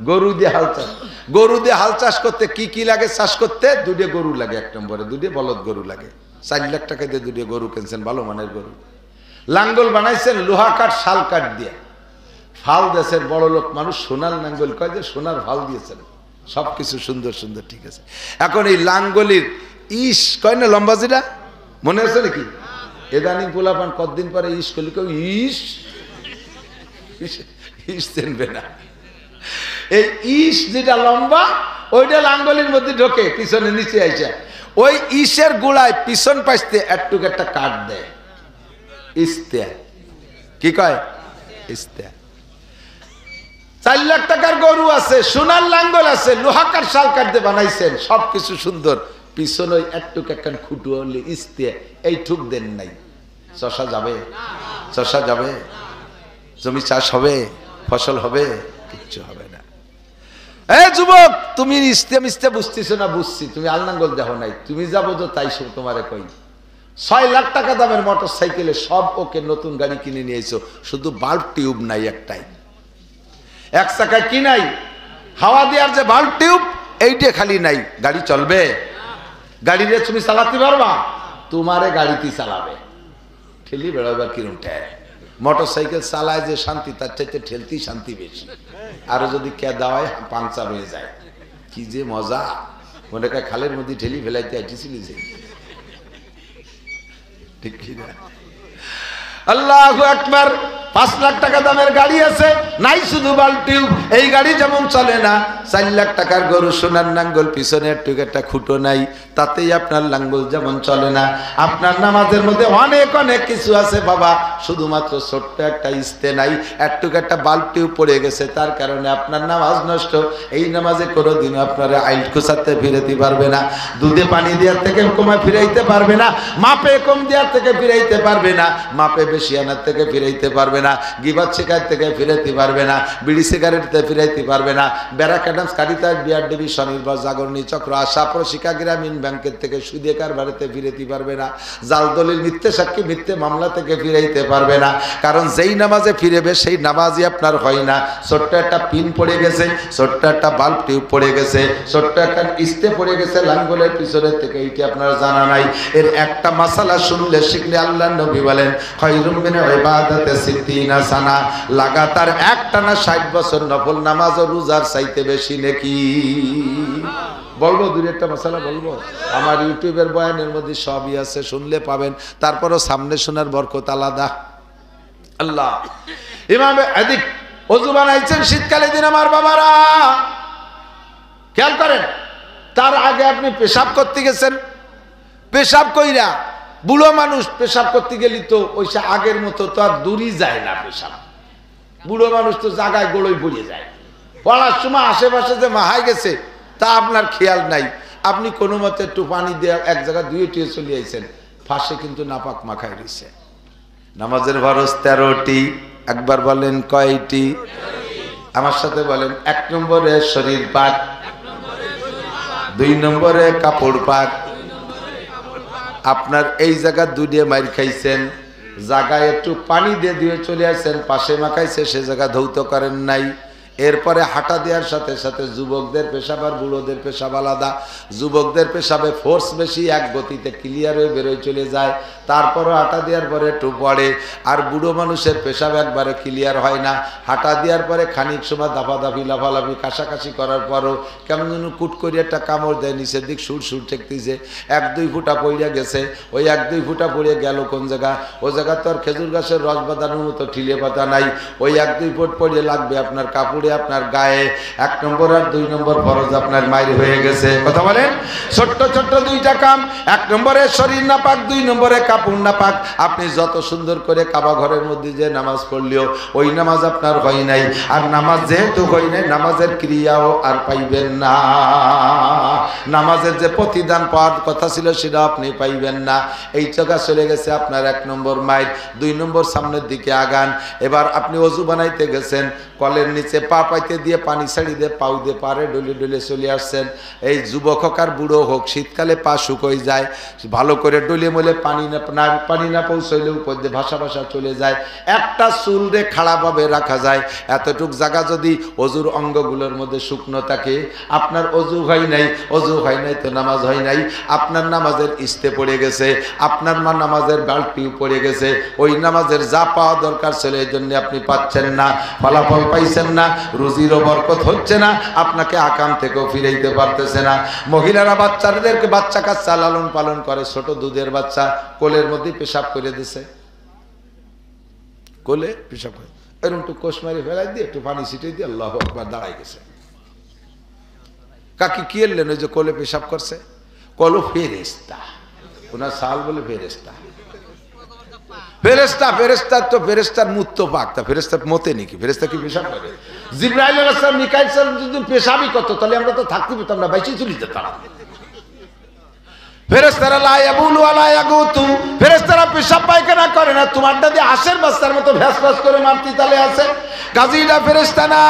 গরু দিয়ে হাল চাষ, গরু দিয়ে হাল চাষ করতে কি কি লাগে চাষ করতে? 2টে গরু লাগে, 1 নম্বরে 2টে বলদ গরু লাগে। 4 লাখ টাকা দিয়ে 2টে গরু কিনছেন, ভালো মানের গরু। লাঙ্গল বানাইছেন লোহা কাঠ শাল কাঠ দিয়ে। ফাল দেশের বড় লোক মানুষ সোনার লাঙ্গল কয় যে সোনার ফাল দিয়েছেন, সবকিছু সুন্দর সুন্দর, ঠিক আছে। এখন এই লাঙ্গলির ইস কয় না লম্বা, যেটা মনে আছে নাকি? এদানিং পোলাপান কতদিন পরে ইস করলি, কেউ ইস ইস চেনবে না। এই ইস যেটা লম্বা ওইটা লাঙ্গলির মধ্যে ঢোকে, পিছনে নিচে আইসা ওই ইসের গোড়ায় পিছন পাইতে একটুক একটা কাঠ দেয়, ইস্তেয়া। কি কয়? ইস্তেয়া। 4 লাখ টাকার গরু আছে, সোনার লাঙ্গল আছে, লোহা কাঠ শাল কাঠ দিয়ে বানাইছেন, সবকিছু সুন্দর, পিছনে ওই একটুক একটা খুঁটু হলে ইস্তেয়া, এই ঠুক দেন নাই, চষা যাবে? চষা যাবে? জমি চাষ হবে? ফসল হবে? কিচ্ছু হবে না। এই যুবক, তুমি ইস্তে মিস্তে বুঝতেছো না? বুঝছি, তুমি আলনাঙ্গল দেখো নাই, তুমি যাবো তো তাই সব তোমারে কই। 6 লাখ টাকা দামের মোটর সাইকেলে সব ওকে নতুন গাড়ি কিনে নিয়েছো, শুধু বাল্ব টিউব নাই একটাই, 1 চাকায় কি নাই? হাওয়া দেওয়ার যে বাল্ব টিউব এইটা খালি নাই, গাড়ি চলবে? গাড়িরে তুমি চালাতে পারবা? তোমারে গাড়িতে চালাবে, ঠেলি বেড়াবার কিরম ঠেয়। মোটর সাইকেল চালায় যে শান্তি, তার চাইতে ঠেলতেই শান্তি বেশি। আরো যদি কেদা হয় পাংচার হয়ে যায়, কি যে মজা। মনে হয় খালের মধ্যে ঠেলি ফেলাইতে আইতেছিলি যে, ঠিক কিনা? আল্লাহু আকবার। 5 লাখ টাকা দামের গাড়ি আছে, নাই শুধু বালতিও। এই গাড়ি যেমন চলে না, 4 লাখ টাকার গরু সোনার নাঙ্গল, পিছনে একটু একটা খুঁটো নাই, তাতেই আপনার লাঙ্গল যেমন চলে না। আপনার নামাজের মধ্যে অনেক অনেক কিছু আছে বাবা, শুধুমাত্র ছোট্ট একটা ইস্তে নাই, একটু একটা বালতিও পড়ে গেছে, তার কারণে আপনার নামাজ নষ্ট। এই নামাজে কোনোদিনও আপনারা আইল কুচাতে ফিরাইতে পারবে না, দুধে পানি দেওয়ার থেকে কমে ফিরাইতে পারবে না, মাপে কম দেওয়ার থেকে ফিরাইতে পারবে না, মাপে বেশি আনার থেকে ফিরাইতে পারবে না, গিবাত শিকার থেকে ফিরাইতে পারবে না, বিড়ি সিগারেটতে ফিরাইতে পারবে না, ব্যারাকাডামস কারিতাস বিআরডিবি স্বনির্ভর জাগরণী চক্র আশা প্রশিকা গ্রামীণ ব্যাংকের থেকে সুদে কারবারেতে ফিরাইতে পারবে না, জাল দলিল মিথ্যে সাক্ষী মিথ্যে মামলা থেকে ফিরাইতে পারবে না। কারণ যেই নামাজে ফিরেবে সেই নামাজই আপনার হয় না। ছোট্ট একটা পিন পড়ে গেছে, ছোট্ট একটা বাল্ব টিউব পড়ে গেছে, ছোট্ট একটা ইস্তে পড়ে গেছে লাঙ্গলের পিছনের থেকে, এইটি আপনার জানা নাই। এর একটা মাসালা শুনলে শিখলে আল্লাহ নবী বলেন খায়রুম মিন ইবাদাতি সিদ্দিনা সানা, লাগাতার একটানা 60 বছর নফল নামাজ ও রোজার চাইতে বেশি নেকি। বলবো দুই একটা মশালা বলবো, আমার ইউটিউবের বয়ানের মধ্যে সবই আছে, শুনলে পাবেন। তারপরও সামনে শোনার বরকত আলাদা। আল্লাহ ইমামে আদিক ওযু বানাইছেন শীতকালে দিন আমার বাবারা, খেয়াল করেন। তার আগে আপনি পেশাব করতে গেছেন, পেশাব কইরা বুড়ো মানুষ পেশাব করতে গেলি তো ওই আগের মতো তো আর দূরই যায় না পেশাব। বুড়ো মানুষ তো জায়গায় গোড়ই পড়ে যায়, পড়ার সময় আশেপাশে যে মাহাই গেছে তা আপনার খেয়াল নাই। আপনি কোনো মতে একটু পানি দিয়ে এক জায়গায় ধুয়ে টুয়ে চলে আইছেন, ফাঁসে কিন্তু নাপাক মাখাই রয়েছে। নামাজের ফরজ 13টি, একবার বলেন কয়টি? আমার সাথে বলেন। 1 নম্বরে শরীর পাক, 2 নম্বরে কাপড় পাক। আপনার এই জায়গা দুধে মাইর খাইছেন, জায়গায় একটু পানি দিয়ে দিয়ে চলে আসছেন, পাশে মাখাইছে, সে জায়গা ধৌত করেন নাই। এরপরে হাঁটা দেওয়ার সাথে সাথে যুবকদের পেশাব আর বুড়োদের পেশাব আলাদা। যুবকদের পেশাবে ফোর্স বেশি, এক গতিতে ক্লিয়ার হয়ে বেরোয় চলে যায়, তারপরও হাঁটা দেওয়ার পরে একটু পড়ে। আর বুড়ো মানুষের পেশাব একবারে ক্লিয়ার হয় না, হাঁটা দেওয়ার পরে খানিক সময় দাফাদাফি লাফালাফি কাশাকাশি করার পরও কেমন যেন কুট করে একটা কামড় দেয়, নিচের দিক সুর সুর ঠেকতেছে, 1-2 ফুটা পড়িয়া গেছে। ওই 1-2 ফুটা পড়ে গেল কোন জায়গা? ও জায়গা তো আর খেজুর গাছের রস বাঁধানোর মতো ঠিলে পাতা নাই। ওই 1-2 ফুট পড়ে লাগবে আপনার কাপড়ে, আপনার গায়ে। 1 নম্বর আর 2 নম্বর ফরজ আপনার মাইর হয়ে গেছে। কথা বলেন। ছোট্ট ছোট্ট 2টা কাম, 1 নম্বরে শরীর নাপাক, 2 নম্বরে কাপড় নাপাক। আপনি যত সুন্দর করে কাবা ঘরের মধ্যে যে নামাজ পড়লেও ওই নামাজ আপনার হয় নাই। আর নামাজ যেহেতু হয় নাই, নামাজের ক্রিয়াও আর পাইবেন না। নামাজের যে প্রতিদান পাওয়ার কথা ছিল সেটা আপনি পাইবেন না। এই জায়গা চলে গেছে আপনার 1 নম্বর মাইর। 2 নম্বর সামনের দিকে আগান। এবার আপনি ওযু বানাইতে গেছেন, কলের নিচে পা পাইতে দিয়ে পানি ছাড়ি দিয়ে পাউ দিয়ে পারে ডলে ডলে চলে আসছেন। এই যুবক হোক আর বুড়ো হোক, শীতকালে পা শুকোয় যায়, ভালো করে ডলে মলে পানি না পৌঁছইলে উপর দিয়ে ভাসা ভাসা চলে যায়। একটা চুল রে খাড়াভাবে রাখা যায়। এতটুক জায়গা যদি অজুর অঙ্গগুলোর মধ্যে শুকনো থাকে, আপনার অজু হয় নাই, অজু হয় নাই তো নামাজ হয় নাই। আপনার নামাজের ইস্তে পড়ে গেছে, আপনার মা নামাজের বালতিও পড়ে গেছে। ওই নামাজের যা পাওয়া দরকার ছিল এই জন্য আপনি পাচ্ছেন না, ফলাফল পাইছেন না, রুজিরও বরকত হচ্ছে না, আপনাকে আকাম থেকেও ফিরাইতে পারতেছে না। মহিলারা বাচ্চাদেরকে বাচ্চা কাচ্চা লালন পালন করে, ছোট দুধের বাচ্চা কোলের মধ্যে পেশাব করে দিছে, কোলে পেশাব করে এরকম একটু কোষ মারি ফেলাই দিয়ে একটু পানি ছিটিয়ে দিয়ে আল্লাহু আকবার দাঁড়াই গেছে। কাকি কি এলেন? ওই যে কোলে পেশাব করছে, কলো ফেরেস্তা, ওনার সাল বলে ফেরেস্তা। ফেরেস্তা ফেরেস্তা তো ফেরেস্তার মুখ তো পাক, তা ফেরেস্তার মতে নাকি? ফেরেস্তা কি পেশাব করে? জিবরাইল আলাইহিস সালাম মিকাইল সালাম যদি পেশাবই করতো তাহলে আমরা তো থাকতে পেতাম না, বাইচে চলে যেতাম। ফেরেশতারা লা ইয়াবুলু ওয়ালা ইয়াগুতু, ফেরেশতারা পেশাব পায়খানা করে না। তোমারটা দিয়ে হাঁসের বাচ্চার মতো ভ্যাস ভ্যাস করে মারতি তালে আছে। কাজীরা ফেরেশতা না,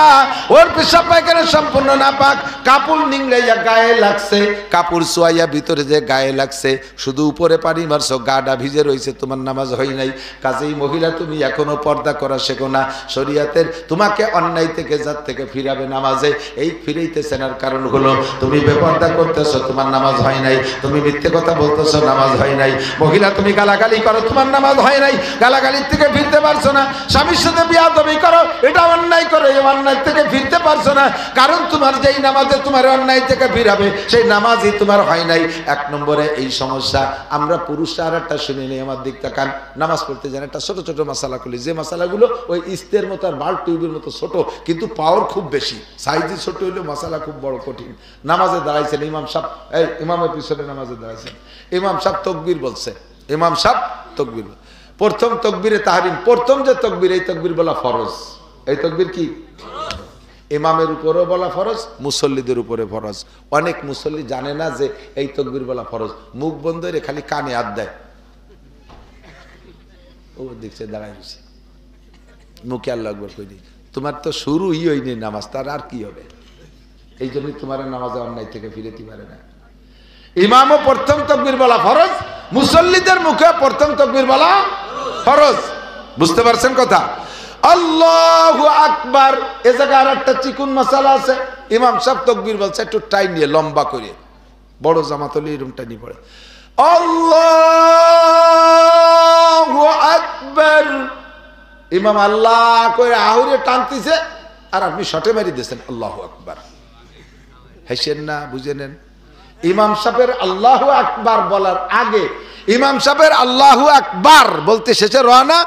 ওর পেশাব পায়খানা সম্পূর্ণ নাপাক। কাপড় নিংড়াইয়া গায়ে লাগছে, কাপড় সোয়াইয়া ভিতরে যে গায়ে লাগছে, শুধু উপরে পানি মারছো, গাডা ভিজে রয়েছে, তোমার নামাজ হয় নাই। কাজেই মহিলা তুমি এখনো পর্দা করা শেখো না। শরীয়তের তোমাকে অন্যায় থেকে জাত থেকে ফিরাবে নামাজে, এই ফিরাইতেছেন আর কারণ হলো তুমি বেপর্দা করতেছো, তোমার নামাজ হয় নাই। তুমি মিথ্যে কথা বলতেছো, নামাজ হয় নাই। মহিলা তুমি গালাগালি করো, তোমার নামাজ হয় নাই, গালাগালির থেকে ফিরতে পারছো না। স্বামীর সাথে বিয়াদবি করো, এটা অন্যায় করো, এই অন্যায় থেকে ফিরতে পারছো না, কারণ তোমার যেই নামাজে তোমার অন্যায় থেকে ফিরাবে সেই নামাজই তোমার হয় নাই। এক নম্বরে এই সমস্যা। আমরা পুরুষরা আর একটা শুনে নেই, আমার দিক তাকান। নামাজ পড়তে জানে একটা ছোট ছোট মশালা খুলি, যে মশালাগুলো ওই ইস্তের মতো আর বাল্ব টিউবের মতো ছোট, কিন্তু পাওয়ার খুব বেশি। সাইজই ছোট হইলে মশালা খুব বড় কঠিন। নামাজে দাঁড়াইছেন ইমাম সাহেব, এই ইমামের পিছনে নামাজে দাঁড়াইছেন, ইমাম সাহেব তকবীর বলছে, ইমাম সাহেব তকবীর, প্রথম তকবীরে তাহরিম, প্রথম যে তকবীর, এই তকবীর বলা ফরজ। এই তকবীর কি ইমামের উপরেও বলা ফরজ, মুসল্লিদের উপরে ফরজ। অনেক মুসল্লি জানে না যে এই তকবীর বলা ফরজ, মুখ বন্ধ করে খালি কানে হাত দেয়, ও দেখছে দাঁড়াই গেছে, মুখে আল্লাহু আকবার কই দিই। তোমার তো শুরুই হয়নি নামাজ, তার আর কি হবে? এই জন্যই তোমার নামাজে অন্যায় থেকে ফিরেতে পারে না। ইমামও প্রথম তাকবীর বলা ফরজ, মুসল্লিদের মুখে প্রথম তাকবীর বলা ফরজ। বুঝতে পারছেন কথা? আল্লাহু আকবার। এ জায়গায় আর একটা চিকুন মাসালা আছে। ইমাম সাহেব তাকবীর বলছে একটু টাইম নিয়ে, লম্বা করে, বড় জামাত হলে এরকম টাইনি পড়ে, আল্লাহু আকবার। ইমাম আল্লাহ করে আহুরে টানতেছে, আর আপনি শটে মারি দিয়েছেন আল্লাহু আকবার। হেসেন না, বুঝে নেন। ইমাম সাহেবের আল্লাহু আকবার বলার আগে, ইমাম সাহেবের আল্লাহু আকবার বলতে শেষে রওনা,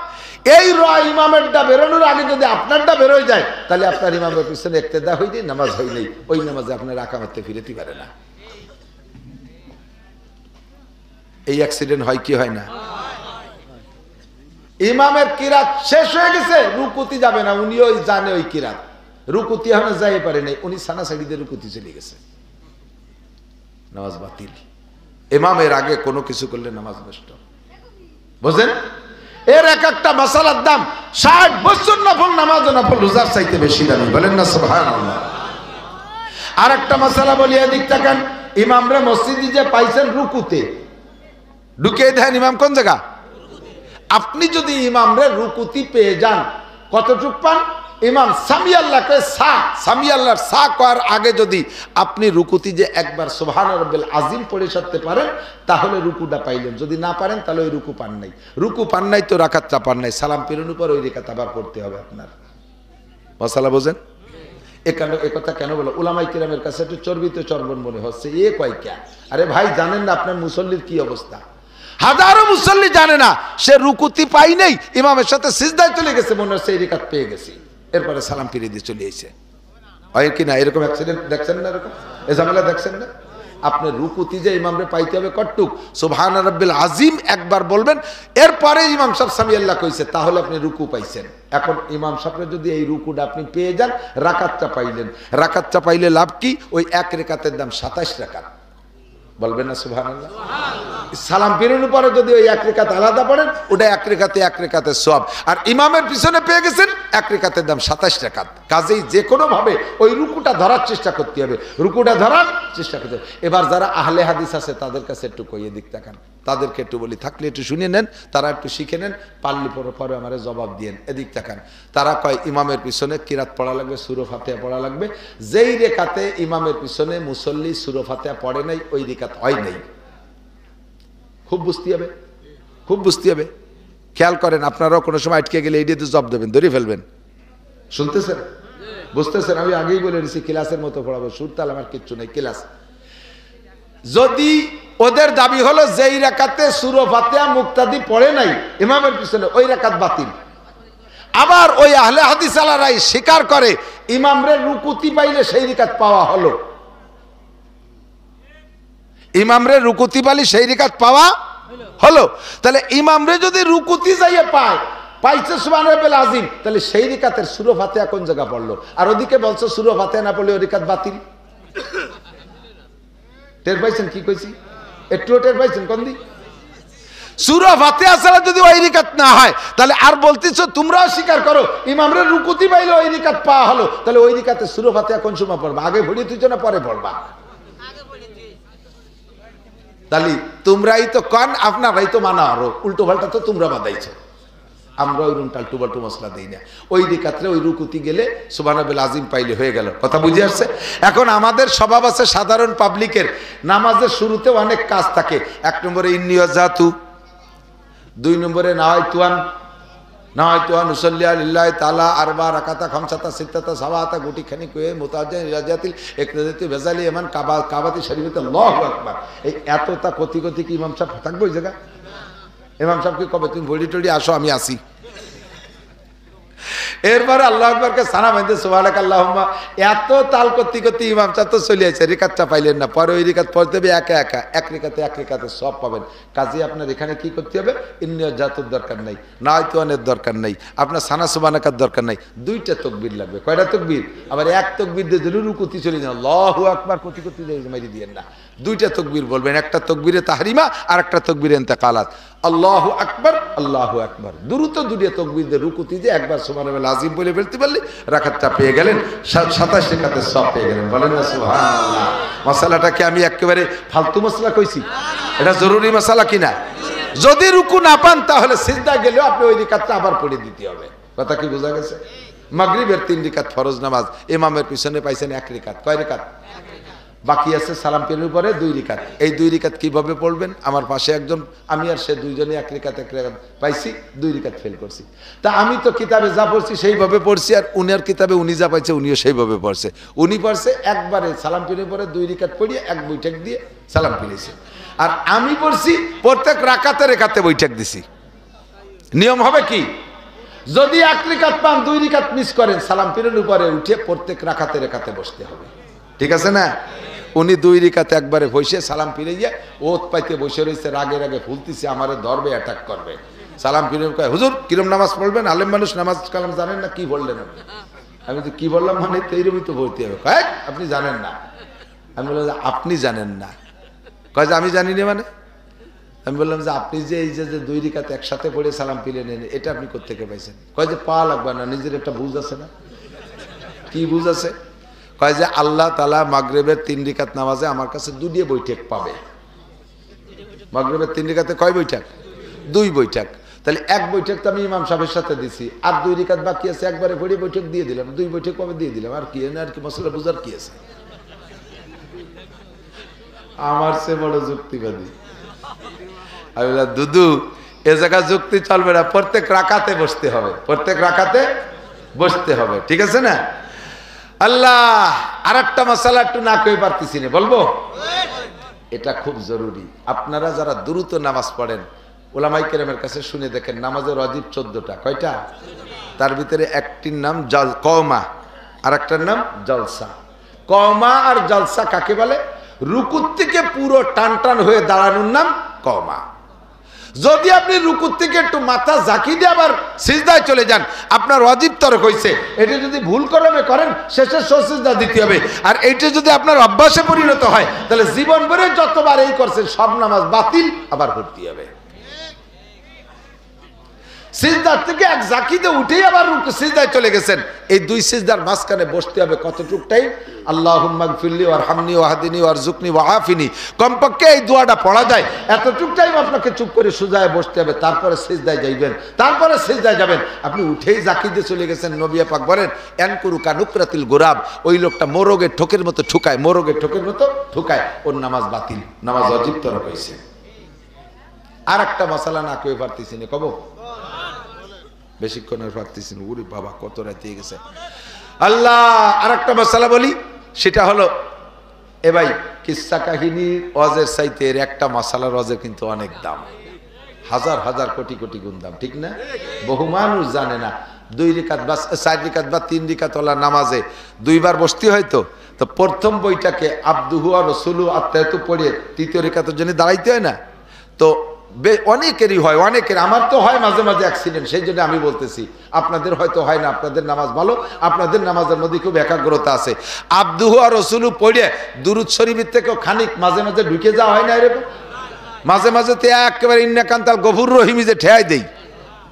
এই ইমামেরটা বেরোনোর আগে যদি আপনারটা বেরোয় যায়, তাহলে আপনার ইমামের পিছনে ইক্তেদা হয়ে যায়, নামাজ হয় নাই। ওই নামাজে আপনার আকামাতে ফিরেতে পারে না। এই অ্যাক্সিডেন্ট হয় কি হয় না? ইমামের কিরাত শেষ হয়ে গেছে, রুকুতি যাবে না, উনিও জানে ওই কিরাত, রুকুতি এখনো যাই পারে নাই, উনি সানা সাইডে রুকুতি চলে গেছে, নামাজ বাতিল। ইমামের আগে কোনো কিছু করলে নামাজ নষ্ট। বুঝেন? এর এক একটা মাসালার দাম 60 বছর নফল নামাজ, নফল রোজার চাইতে বেশি দামি। বলেন না সুবহানাল্লাহ। আর একটা মাসালা বলি, এদিক তাকান। ইমামরা মসজিদে যে পাইছেন রুকুতে, ঢুকিয়ে দেন ইমাম কোন জায়গা? আপনি যদি ইমামরে রুকুতি পেয়ে যান, কতটুক পান? ইমাম সামি আল্লাহকে সা, সামি আল্লাহর সা করার আগে যদি আপনি রুকুতি যে একবার সুবহান রাব্বিল আযীম পড়ে সারতে পারেন, তাহলে রুকুটা পাইলেন। যদি না পারেন তাহলে ওই রুকু পান নাই। রুকু পান নাই তো রাকাতটা পান নাই, সালাম ফিরানোর পর ওই রাকাত আবার পড়তে হবে আপনার। মাসালা বোঝেন? এ কথা কেন বলো? উলামায়ে কিরামের কাছে একটু চর্বিতে চর্বণ মনে হচ্ছে, এ কয় কে? আরে ভাই, জানেন না আপনার মুসল্লির কি অবস্থা? হাজারো মুসল্লি জানে না, সে রুকুতি পাই নাই, ইমামের সাথে সিজদায় চলে গেছে, মনে হচ্ছে এই রাকাত পেয়ে গেছি, এরপরে সালাম ফিরিয়ে দিয়ে চলে এসেছে। হয় কি না? এরকম অ্যাক্সিডেন্ট দেখছেন না? এরকম এ ঝামেলা দেখছেন না? আপনার রুকুতি যে ইমামরে পাইতে হবে কটুক, সুবহান রাব্বিল আযীম একবার বলবেন, এরপরে ইমাম সাহেব সামি আল্লাহ কইছে, তাহলে আপনি রুকু পাইছেন। এখন ইমাম সাহেবের যদি এই রুকুটা আপনি পেয়ে যান, রাকাতটা পাইলেন। রাকাতটা পাইলে লাভ কি? ওই এক রাকাতের দাম 27 রাকাত। বলবেন না সুবহানাল্লাহ? সালাম ফিরানোর পরে যদি ওই এক রাকাত আলাদা পড়েন, ওটা এক রাকাতের সওয়াব। আর ইমামের পিছনে পেয়ে গেছেন, এক রাকাতের দাম 27 রাকাত। কাজেই যে কোনো ভাবে ওই রুকুটা ধরার চেষ্টা করতে হবে, রুকুটা ধরার চেষ্টা করতে হবে। এবার যারা আহলে হাদিস আছে তাদের কাছে একটু কইয়ে দিক তাকান, তাদেরকে একটু বলি, থাকলে একটু শুনে নেন, তারা একটু শিখে নেন, পারলে পরে আমারে জবাব দিয়েন। এদিক তাকান। তারা কয় ইমামের পিছনে কিরাত পড়া লাগবে, সূরা ফাতিহা পড়া লাগবে। যেই রেখাতে ইমামের পিছনে মুসল্লি সূরা ফাতিহা পড়ে নাই, ওই রেখাত হয় নাই। খুব বুঝতে হবে, খুব বুঝতে হবে। খেয়াল করেন, আপনারাও কোনো সময় আটকে গেলে এইটাতে জব দেবেন, ধরে ফেলবেন। শুনতেছেন? বুঝতেছেন? আমি আগেই বলে দিচ্ছি, ক্লাসের মতো পড়াবো, সুরতাল আমার কিচ্ছু নেই, ক্লাস। যদি ওদের দাবি হলো যেই রাকাতে সূরা ফাতিহা মুক্তাদি পড়ে নাই ইমামের পিছনে, ওই রাকাত বাতিল। আবার ওই আহলে হাদিস আলারাই স্বীকার করে ইমামরে রুকুতি পাইলে সেই রাকাত পাওয়া হলো, ইমামরে রুকুতি পাইলে সেই রাকাত পাওয়া হলো। তাহলে ইমামরে যদি রুকুতি যাইয়ে পাইছে সুবহান রাব্বিল আযীম, তাহলে সেই রাকাতের সূরা ফাতিহা কোন জায়গা পড়লো? আর ওদিকে বলছো সূরা ফাতিহা না পড়লে ওই রাকাত বাতিল। টের পাইছেন কি কইছি? একটু টের পাইছেন কোন দিক? সূরা ফাতিহা ছাড়া যদি ওই রিকাত না হয়, তাহলে আর বলতেছো তোমরাও স্বীকার করো ইমামরা রুকুতি পাইলে ওই রিকাত পাওয়া হলো, তাহলে ওই রিকাতে সূরা ফাতিহা কোন সময় পড়বা? আগে পড়িয়ে তুইছো না পরে পড়বা? তাহলে তোমরাই তো কন, আপনারাই তো মানা আরো উল্টো পাল্টা তো তোমরা বাদাইছো, আমরা ওই রুম টাল্টু বাল্টু মশলা দিই না। ওই রিকাতে ওই রুকুতি গেলে সুবহানাল্লাহিল আযীম পাইলে হয়ে গেল। কথা বুঝে আসছে? এখন আমাদের স্বভাব আছে সাধারণ পাবলিকের, নামাজের শুরুতে অনেক কাজ থাকে। 1 নম্বরে ইন্নী ওয়াজহাতু, 2 নম্বরে নাওয়াইতুয়ান উসাল্লিয়া লিল্লাহি তাআলা আরবা রাকাতা খামসাতা সিত্তাতা সাবাতা গুটি খানি কয়ে মুতাজ্জিন রাজাতিল ইকরাদাতি বেজালি এমান কাবাতি শরীফতে আল্লাহু আকবার। এই এতটা কতি কি ইমাম সাহেব থাকবে ওই জায়গা? ইমাম সাহেবকে কবে তুমি বডি টডি আসো, আমি আসি। এরপরে আল্লাহ আকবরকে সানা বাঁধতে সুবহানাক আল্লাহুম্মা, এত তাল করতে ইমাম সাহেব তো চলে আসে, রিকাতটা পাইলেন না। পরে ওই রিকাত পড়তে হবে একা এক রিকাতে সব পাবেন। কাজে আপনার এখানে কি করতে হবে? ইন্নী ওয়াজহাতুর দরকার নাই, নাওয়াইতুয়ানের দরকার নাই, আপনার সানা সুবহানাকার দরকার নাই, 2টা তাকবীর লাগবে। কয়টা তাকবীর? আবার 1 তাকবীর দিয়ে দিলে রুকুতি চলে যান, আল্লাহু আকবার করতে মারি দিয়েন না। 2টা তাকবীর বলবেন, একটা তাকবীরে তাহরিমা আর একটা তাকবীরে ইন্তেকালাত। আল্লাহু আকবার আল্লাহু আকবার, দ্রুত 2টা তাকবীর দিয়ে রুকুতি দিয়ে একবার সুবহানাল্লাহিল আযীম বলে ফেলতে পারলে রাকাতটা পেয়ে গেলেন, 27 রাকাতের সব পেয়ে গেলেন। বলেন না সুবহানাল্লাহ। মাসালাটাকে আমি একেবারে ফালতু মাসলা কইছি? এটা জরুরি মাসালা কিনা? যদি রুকু না পান তাহলে সিজদা গেলেও আপনি ওই রিকাতটা আবার পড়ে দিতে হবে। কথা কি বোঝা গেছে? মাগরিবের 3 রিকাত ফরজ নামাজ, ইমামের পিছনে পাইছেন 1 রিকাত। কয় রিকাত বাকি আছে? সালাম ফিরানোর পরে 2 রিকাত। এই 2 রিকাত কিভাবে পড়বেন? আমার পাশে একজন, আমি আর সে দুইজনে 1 রিকাত পাইছি, 2 রিকাত ফেল করছি। তা আমি তো কিতাবে যা পড়ছি সেইভাবে পড়ছি, আর উনার কিতাবে উনি যা পাইছে উনিও সেইভাবে পড়ছে। উনি পড়ছে একবারে সালাম ফিরানোর পরে 2 রিকাত পড়িয়ে 1 বৈঠক দিয়ে সালাম ফিরেছে, আর আমি পড়ছি প্রত্যেক রাকাতে বৈঠক দিছি। নিয়ম হবে কি? যদি 1 রিকাত পান, 2 রিকাত মিস করেন, সালাম ফিরানোর পরে উঠে প্রত্যেক রাকাতে বসতে হবে। ঠিক আছে না? উনি 2 রিকাতে একবারে বসে সালাম ফিরে গিয়ে ওত পাইতে বসে রয়েছে, রাগে ফুলতেছে, আমারে ধরবে, অ্যাটাক করবে। সালাম ফিরে কয়, হুজুর কিরম নামাজ পড়বেন? আলেম মানুষ নামাজ কালাম জানেন না, কি বললেন আপনি? আমি তো কি বললাম, মানে এইরকমই তো বলতে হবে। কয় আপনি জানেন না। আমি বললাম যে আপনি জানেন না। কয় যে আমি জানি না মানে? আমি বললাম যে আপনি যে এই যে 2 রিকাতে একসাথে পড়ে সালাম ফিরে নেন, এটা আপনি কোত্থেকে পাইছেন? কয় যে পা লাগবে না, নিজের একটা বুঝ আছে না। কি বুঝ আছে? কয় যে আল্লাহ তাআলা মাগরিবের 3 রিকাত নামাজে আমার কাছে 2 বৈঠক পাবে। মাগরিবের 3 রিকাতে কয় বৈঠক? 2 বৈঠক। তাহলে 1 বৈঠক তো আমি ইমাম সাহেবের সাথে দিছি, আর 2 রিকাত বাকি আছে, একবারে পড়ে বৈঠক দিয়ে দিলাম, 2 বৈঠক পাবে দিয়ে দিলাম। আর কি আর কি মশলা বুঝার কি আছে? আমার সে বড় যুক্তিবাদী। আমি বললাম দুদু, এ জায়গা যুক্তি চলবে না, প্রত্যেক রাকাতে বসতে হবে, প্রত্যেক রাকাতে বসতে হবে। ঠিক আছে না? আল্লাহ, আর একটা মাসালা একটু না কই পারতেছি না, বলবো? এটা খুব জরুরি। আপনারা যারা দ্রুত নামাজ পড়েন, ওলামায়ে কেরামের কাছে শুনে দেখেন, নামাজের ওয়াজিব 14টা। কয়টা? তার ভিতরে একটির নাম কওমা, আর একটার নাম জলসা। কওমা আর জলসা কাকে বলে? রুকুর থেকে পুরো টান হয়ে দাঁড়ানোর নাম কওমা। যদি আপনি রুকুর থেকে একটু মাথা ঝাঁকি দিয়ে আবার সিজদায় চলে যান, আপনার ওয়াজিব তরক হয়েছে। এটা যদি ভুল করমে করেন, শেষে সিজদা দিতে হবে। আর এইটা যদি আপনার অভ্যাসে পরিণত হয়, তাহলে জীবন ভরে যতবার এই করছেন সব নামাজ বাতিল, আবার করতে হবে। সিজদার থেকে 1 ঝাঁকিতে উঠেই আবার সিজদায় চলে গেছেন, এই 2 সিজদার মাঝখানে বসতে হবে কতটুক টাইম? আল্লাহুম্মা গফিরলি ওয়ারহামনি ওয়াহদিনি ওয়ারযুকনি ওয়াআফিনি। কমপক্ষে এই দোয়াটা পড়া যায়, এতটুক টাইম আপনাকে চুপ করে সুজায় বসতে হবে, তারপরে সিজদায় যাইবেন, তারপরে সিজদায় যাবেন। আপনি উঠেই ঝাঁকি দিয়ে চলে গেছেন। নবী পাক বলেন, ইয়ানকুরু কানুকরাতিল গোরাব, ওই লোকটা মোরগের ঠোকের মতো ঠুকায়, মোরগের ঠোকের মতো ঠুকায়, ওর নামাজ বাতিল, নামাজ ওয়াজিব তরক হইছে। আর একটা মাসালা না কই পারতেছি না, কব বেশিক্ষণ আর পারতেছি না। ওরে বাবা, কত রাত হয়ে গেছে। আল্লাহ, আর একটা মাসালা বলি, সেটা হলো এ ভাই, কিসসা কাহিনীর ওয়াজের চাইতে এর একটা মাসালার ওয়াজের কিন্তু অনেক দাম, হাজার কোটি গুণ দাম। ঠিক না? বহু মানুষ জানে না। 2 রিকাত বা 4 রিকাত বা 3 রিকাত ওলা নামাজে 2 বার বসতে হয়তো, তো প্রথম বইটাকে আব্দুহু ওয়া রাসূলু আত্তায়াতু পড়ে 3য় রিকাতের জন্য দাঁড়াইতে হয় না? তো অনেকেরই হয়, অনেকের, আমার তো হয় মাঝে মাঝে অ্যাক্সিডেন্ট, সেই জন্য আমি বলতেছি। আপনাদের হয়তো হয় না, আপনাদের নামাজ ভালো, আপনাদের নামাজের মধ্যে খুব একাগ্রতা আছে। আব্দুহু ওয়া রাসূলু পড়ে দুরূদ শরীফের থেকেও খানিক মাঝে মাঝে ঢুকে যাওয়া হয় না এরকম? মাঝে মাঝে তে একেবারে ইন্না কান্তাল গফুর রহিমি যে ঠেয়াই দেই,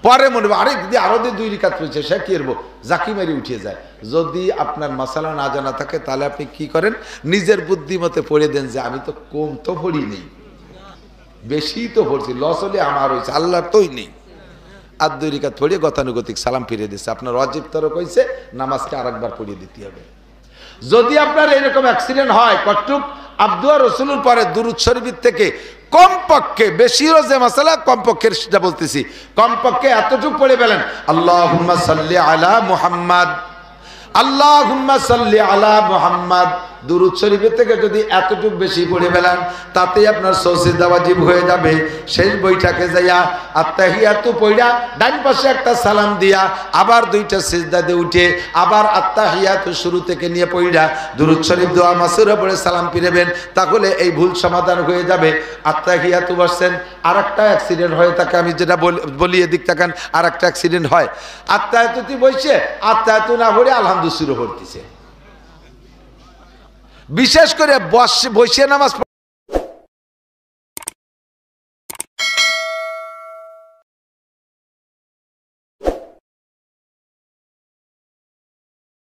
পরে মনে হবে আরে দিদি আরো দিয়ে 2 রাকাত পড়ছে, সে কি করবো, জাকি মারি উঠে যায়। যদি আপনার মাসালা না জানা থাকে তাহলে আপনি কি করেন, নিজের বুদ্ধি মতে পড়ে দেন যে আমি তো কম তো পড়ি নেই, বেশি তো পড়ছি, লস হলে আমার হয়েছে, আল্লাহর তোই নেই। আর 2 রাকাত পড়িয়ে গতানুগতিক সালাম ফিরিয়ে দিচ্ছে। আপনার ওয়াজিব তরক হয়েছে, নামাজকে আরেকবার পড়িয়ে দিতে হবে। যদি আপনার এরকম অ্যাক্সিডেন্ট হয়, কটুক আব্দুয়া রসুলুর পরে দুরূদ শরীফের থেকে কমপক্ষে, বেশিরও যে মাসালা, কমপক্ষে সেটা বলতেছি, কমপক্ষে এতটুকু পড়ে ফেলেন, আল্লাহুম্মা সাল্লি আলা মুহাম্মাদ, আল্লাহুম্মা সাল্লি আলা মুহাম্মাদ। দুরূদ শরীফের থেকে যদি এতটুকু বেশি পড়ে ফেলেন, তাতেই আপনার সিজদা ওয়াজিব হয়ে যাবে। শেষ বইটাকে যাইয়া আত্তাহিয়াতু পড়া, ডান পাশে একটা সালাম দিয়া, আবার 2টা সিজদা দিয়ে উঠে আবার আত্তাহিয়াতু শুরু থেকে নিয়ে পড়া দুরূদ শরীফ দোয়া মাসুরা পড়ে সালাম ফিরাবেন, তাহলে এই ভুল সমাধান হয়ে যাবে। আত্তাহিয়াতু বসছেন, আরেকটা অ্যাক্সিডেন্ট হয়ে থাকে, আমি যেটা বলি এদিক তাকান, আরেকটা অ্যাক্সিডেন্ট হয়, আত্তাহিয়াতুতে বসে আত্তাহিয়াতু না পড়ে আলহামদুলিল্লাহ শুরু করতেছে। বিশেষ করে বসে নামাজ